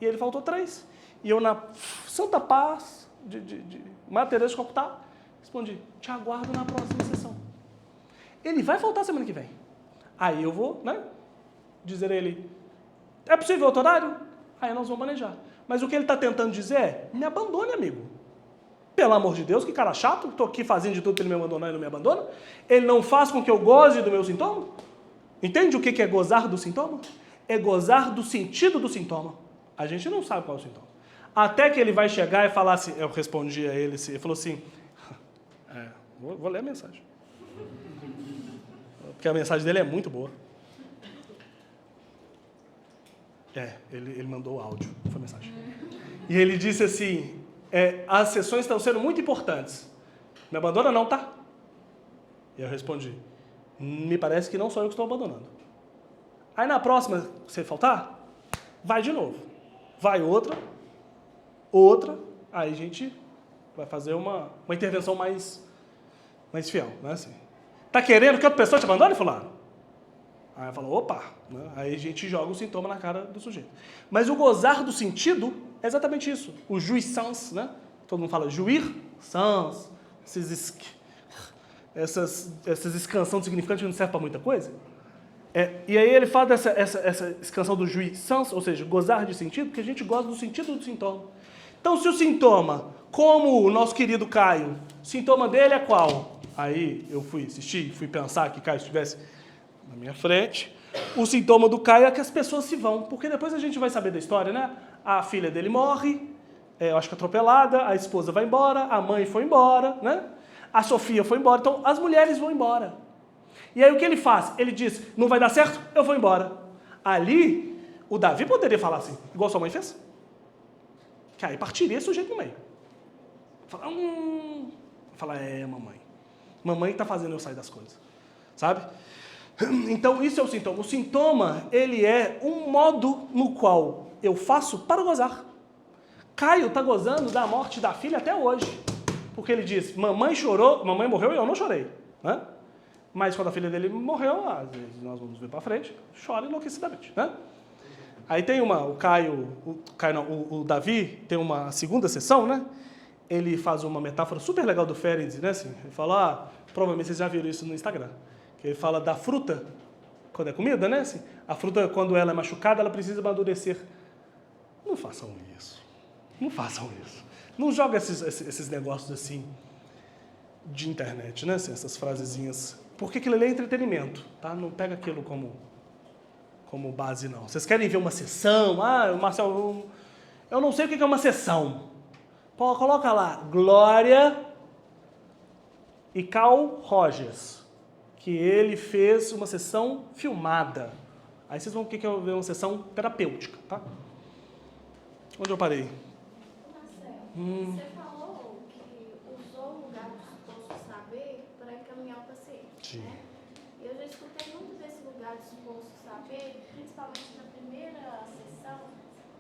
E ele faltou 3. E eu, na santa paz de Mater Teresa de Calcutá, respondi, te aguardo na próxima sessão. Ele vai faltar semana que vem. Aí eu vou, dizer a ele, é possível outro horário? Aí nós vamos manejar. Mas o que ele está tentando dizer é, me abandone, amigo. Pelo amor de Deus, que cara chato, estou aqui fazendo de tudo para ele me abandonar e não me abandona. Ele não faz com que eu goze do meu sintoma? Entende o que é gozar do sintoma? É gozar do sentido do sintoma. A gente não sabe qual é o sintoma. Até que ele vai chegar e falar assim, eu respondi a ele, ele falou assim, vou ler a mensagem. Porque a mensagem dele é muito boa. Ele mandou o áudio, não foi mensagem. E ele disse assim, as sessões estão sendo muito importantes. Me abandona não, tá? E eu respondi, me parece que não sou eu que estou abandonando. Aí na próxima, se faltar, vai de novo. Vai outra, aí a gente vai fazer uma intervenção mais fiel, né? Assim. Tá querendo que outra pessoa te abandone, fulano? Aí fala, opa, né? Aí a gente joga o sintoma na cara do sujeito. Mas o gozar do sentido é exatamente isso. O jouissance, né? Todo mundo fala jouir, sans, essas escansão de significante que não serve para muita coisa. E aí ele fala essa escansão do jouissance, ou seja, gozar de sentido, porque a gente goza do sentido do sintoma. Então, se o sintoma, como o nosso querido Caio, o sintoma dele é qual? Aí eu fui assistir, fui pensar que Caio estivesse na minha frente. O sintoma do Caio é que as pessoas se vão, porque depois a gente vai saber da história, né? A filha dele morre, eu acho que atropelada, a esposa vai embora, a mãe foi embora, né? A Sofia foi embora, então as mulheres vão embora. E aí o que ele faz? Ele diz, não vai dar certo? Eu vou embora. Ali, o Davi poderia falar assim, igual sua mãe fez. Que aí partiria esse sujeito no meio. Falar, mamãe. Mamãe está fazendo eu sair das coisas. Sabe? Então, isso é o sintoma. O sintoma, ele é um modo no qual eu faço para gozar. Caio está gozando da morte da filha até hoje. Porque ele diz, mamãe chorou, mamãe morreu e eu não chorei. Né? Mas quando a filha dele morreu, às vezes nós vamos ver para frente, chora enlouquecidamente. Né? Aí tem o Davi tem uma segunda sessão, né? Ele faz uma metáfora super legal do Ferenc, né? Assim, ele fala, provavelmente vocês já viram isso no Instagram, que ele fala da fruta, quando é comida, né? Assim, a fruta, quando ela é machucada, ela precisa amadurecer. Não façam isso. Não façam isso. Não joga esses negócios assim de internet, né? Assim, essas frasezinhas. Porque aquilo ali é entretenimento, tá? Não pega aquilo como como base, não. Vocês querem ver uma sessão? Ah, Marcelo, eu não sei o que é uma sessão. Coloca lá, Glória e Carl Rogers, que ele fez uma sessão filmada. Aí vocês vão ver que é uma sessão terapêutica, tá? Onde eu parei? Marcelo, você falou que usou o lugar do suposto saber para encaminhar o paciente, né? Eu já escutei muito desse lugar do suposto saber, principalmente na primeira sessão,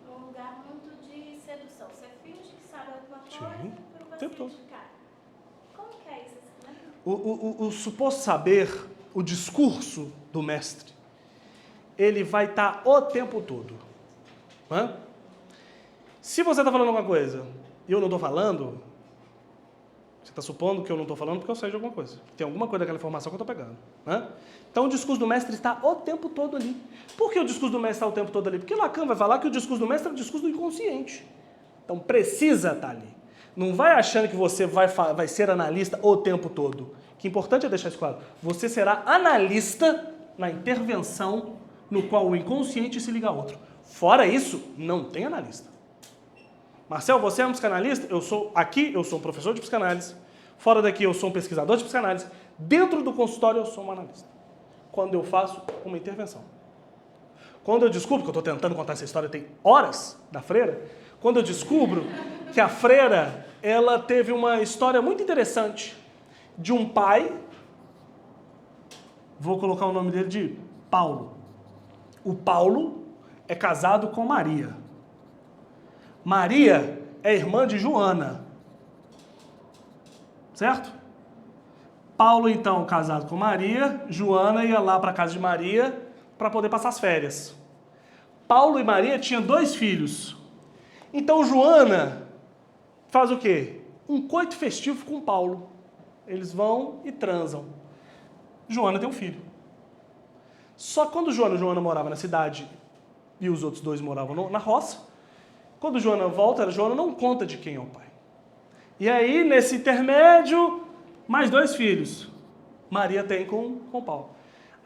um lugar muito de sedução. Você finge que sabe alguma coisa para o tempo todo. paciente ficar. Como que é isso? Né? O suposto saber, o discurso do mestre, ele vai estar o tempo todo. Né? Se você está falando alguma coisa e eu não estou falando, você está supondo que eu não estou falando porque eu sei de alguma coisa. Tem alguma coisa daquela informação que eu estou pegando. Né? Então o discurso do mestre está o tempo todo ali. Por que o discurso do mestre está o tempo todo ali? Porque Lacan vai falar que o discurso do mestre é o discurso do inconsciente. Então precisa estar ali. Não vai achando que você vai ser analista o tempo todo. O que é importante é deixar isso claro. Você será analista na intervenção no qual o inconsciente se liga a outro. Fora isso, não tem analista. Marcel, você é um psicanalista? Eu sou um professor de psicanálise. Fora daqui, eu sou um pesquisador de psicanálise. Dentro do consultório, eu sou um analista. Quando eu faço uma intervenção. Quando eu descubro, que eu estou tentando contar essa história tem horas da freira, quando eu descubro que a freira, ela teve uma história muito interessante de um pai, vou colocar o nome dele de Paulo. O Paulo é casado com Maria. Maria é irmã de Joana. Certo? Paulo, então, casado com Maria, Joana ia lá para a casa de Maria para poder passar as férias. Paulo e Maria tinham 2 filhos. Então, Joana faz o quê? Um coito festivo com Paulo. Eles vão e transam. Joana tem um filho. Só que quando Joana morava na cidade e os outros 2 moravam na roça, quando Joana volta, Joana não conta de quem é o pai. E aí, nesse intermédio, mais 2 filhos. Maria tem com Paulo.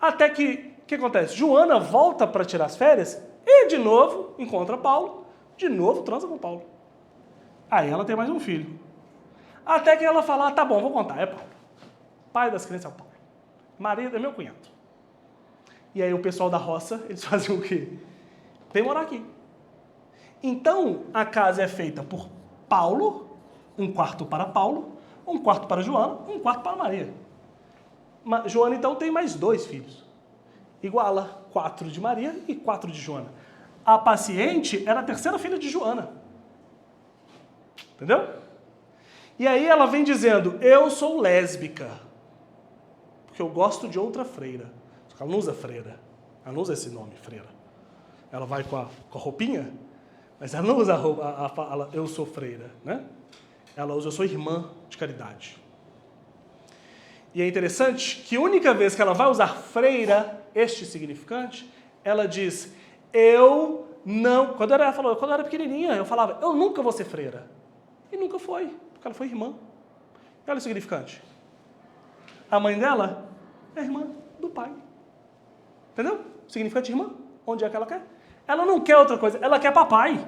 Até que, o que acontece? Joana volta para tirar as férias e, de novo, encontra Paulo. De novo, transa com Paulo. Aí ela tem mais um filho. Até que ela fala, tá bom, vou contar, é Paulo. Pai das crianças é o Paulo. Marido é meu cunhado. E aí o pessoal da roça, eles faziam o quê? Vem morar aqui. Então, a casa é feita por Paulo, um quarto para Paulo, um quarto para Joana, um quarto para Maria. Joana, então, tem mais 2 filhos. Iguala 4 de Maria e 4 de Joana. A paciente era a 3ª filha de Joana. Entendeu? E aí ela vem dizendo, eu sou lésbica, porque eu gosto de outra freira. Só que ela não usa freira. Ela não usa esse nome, freira. Ela vai com a roupinha, mas ela não usa a fala, eu sou freira, né? Ela usa, eu sou irmã de caridade. E é interessante que a única vez que ela vai usar freira, este significante, ela diz, eu não... Quando ela falou, quando eu era pequenininha, eu falava, eu nunca vou ser freira. E nunca foi, porque ela foi irmã. E olha o significante. A mãe dela é irmã do pai. Entendeu? O significante de irmã. Onde é que ela quer? Ela não quer outra coisa, ela quer papai.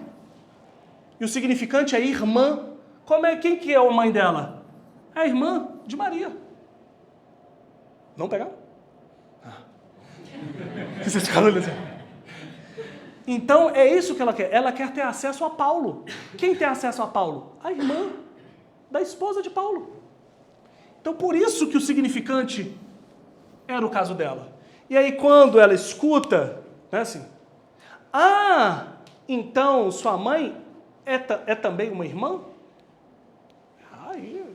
E o significante é irmã. Quem que é a mãe dela? É a irmã de Maria. Não pegar? Vocês ficaram olhando assim. Então, é isso que ela quer. Ela quer ter acesso a Paulo. Quem tem acesso a Paulo? A irmã da esposa de Paulo. Então, por isso que o significante era o caso dela. E aí, quando ela escuta, né, assim, então sua mãe é também uma irmã? Aí,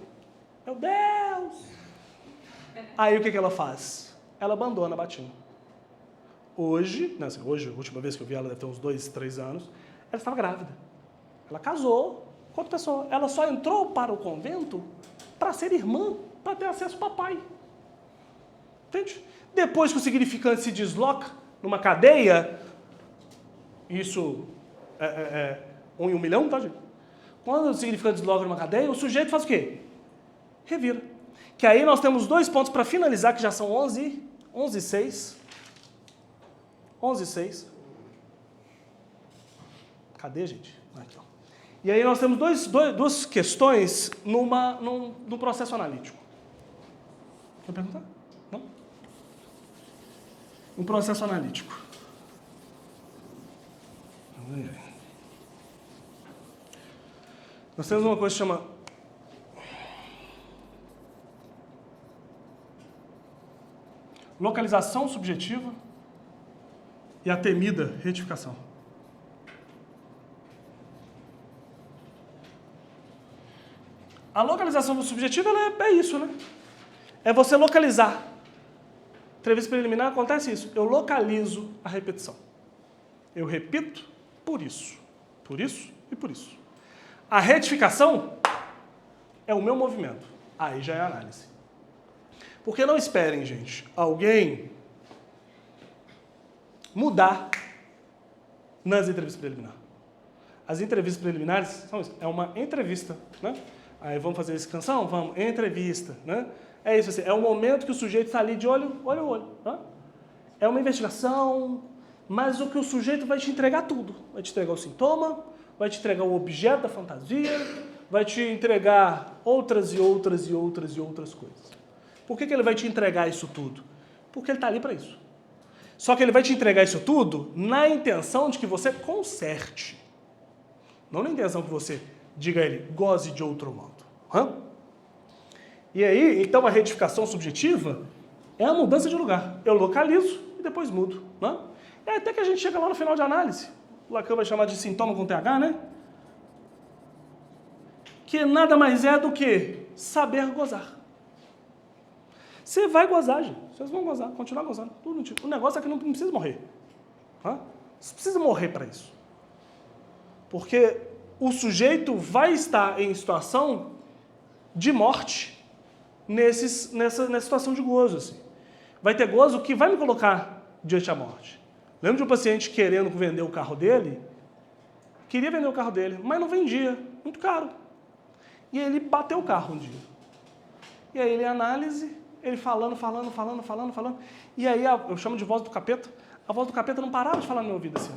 meu Deus! Aí, o que ela faz? Ela abandona a batina. Hoje, a última vez que eu vi ela, deve ter uns 2, 3 anos, ela estava grávida. Ela casou com outra pessoa. Ela só entrou para o convento para ser irmã, para ter acesso ao papai. Entende? Depois que o significante se desloca numa cadeia, isso é 1 em 1 milhão, tá, gente? Quando o significante desloca numa cadeia, o sujeito faz o quê? Revira. Que aí nós temos 2 pontos para finalizar, que já são 11 e 6. 11:06. Cadê, gente? Aqui, ó. E aí nós temos duas questões num processo analítico. Quer perguntar? Não? Um processo analítico. Nós temos uma coisa que chama localização subjetiva e a temida retificação. A localização subjetiva é isso, né? É você localizar. Entrevista preliminar acontece isso. Eu localizo a repetição. Eu repito por isso e por isso. A retificação é o meu movimento. Aí já é análise. Porque não esperem, gente, alguém mudar nas entrevistas preliminares. As entrevistas preliminares são isso. É uma entrevista, né? Aí vamos fazer essa canção? Vamos. Entrevista, né? É isso assim. É o momento que o sujeito está ali de olho a olho. Né? É uma investigação, mas o que o sujeito vai te entregar tudo. Vai te entregar o sintoma, vai te entregar o objeto da fantasia, vai te entregar outras coisas. Por que ele vai te entregar isso tudo? Porque ele está ali para isso. Só que ele vai te entregar isso tudo na intenção de que você conserte. Não na intenção que você diga a ele, goze de outro modo. E aí, então a retificação subjetiva é a mudança de lugar. Eu localizo e depois mudo. E até que a gente chega lá no final de análise. O Lacan vai chamar de sintoma com TH, né? Que nada mais é do que saber gozar. Você vai gozar, gente. Vocês vão gozar, continuar gozando. Tudo. O negócio é que não precisa morrer. Você precisa morrer para isso. Porque o sujeito vai estar em situação de morte nessa situação de gozo. Assim. Vai ter gozo que vai me colocar diante da morte. Lembro de um paciente querendo vender o carro dele, queria vender o carro dele, mas não vendia, muito caro. E ele bateu o carro um dia. E aí ele análise, ele falando. E aí eu chamo de voz do capeta. A voz do capeta não parava de falar no meu ouvido assim.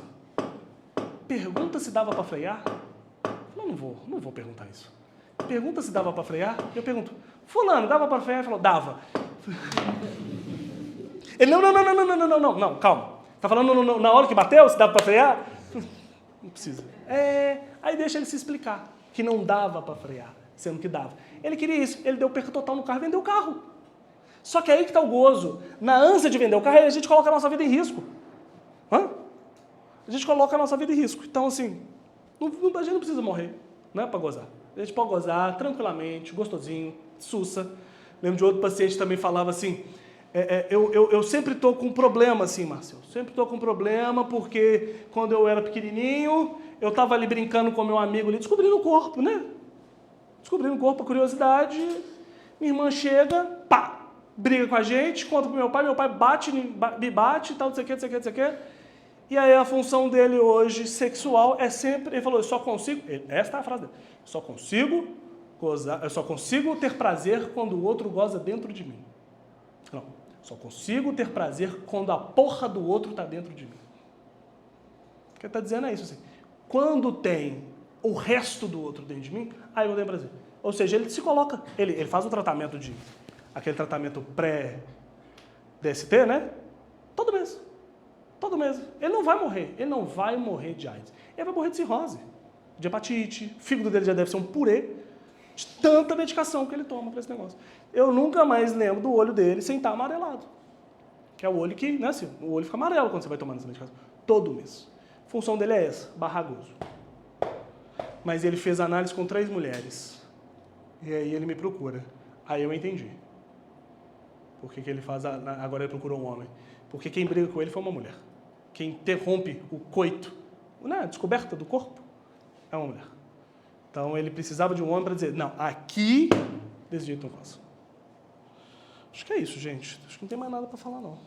Pergunta se dava para frear. Eu não vou perguntar isso. Pergunta se dava para frear. Eu pergunto, fulano, dava para frear? Ele falou, dava. Ele, não, calma. Tá falando na hora que bateu, se dava para frear? Não precisa. Aí deixa ele se explicar, que não dava para frear, sendo que dava. Ele queria isso, ele deu perca total no carro e vendeu o carro. Só que aí que está o gozo. Na ânsia de vender o carro, a gente coloca a nossa vida em risco. A gente coloca a nossa vida em risco. Então, assim, a gente não precisa morrer, né, para gozar. A gente pode gozar tranquilamente, gostosinho, sussa. Lembro de outro paciente que também falava assim, eu sempre estou com problema, assim, Márcio. Sempre estou com problema porque quando eu era pequenininho, eu estava ali brincando com meu amigo ali, descobrindo o corpo, né? Descobrindo o corpo, a curiosidade. Minha irmã chega, pá, briga com a gente, conta pro meu pai me bate, tal, não sei o que. E aí a função dele hoje, sexual, é sempre, ele falou, eu só consigo, esta é a frase dele, eu só consigo ter prazer quando o outro goza dentro de mim. Não, só consigo ter prazer quando a porra do outro está dentro de mim. O que ele está dizendo é isso, assim, quando tem o resto do outro dentro de mim, aí eu tenho prazer. Ou seja, ele se coloca, ele faz o tratamento aquele tratamento pré-DST, né? Todo mês. Ele não vai morrer de AIDS. Ele vai morrer de cirrose, de hepatite, o fígado dele já deve ser um purê, de tanta medicação que ele toma para esse negócio. Eu nunca mais lembro do olho dele sem estar amarelado. Que é o olho que, né, assim, o olho fica amarelo quando você vai tomando essa medicação. Todo mês. A função dele é essa, barrar gozo. Mas ele fez análise com 3 mulheres. E aí ele me procura. Aí eu entendi. Por que ele faz, agora ele procurou um homem. Porque quem briga com ele foi uma mulher. Quem interrompe o coito, a descoberta do corpo, é uma mulher. Então ele precisava de um homem para dizer, não, aqui, desse jeito não faço. Acho que é isso, gente. Acho que não tem mais nada para falar, não.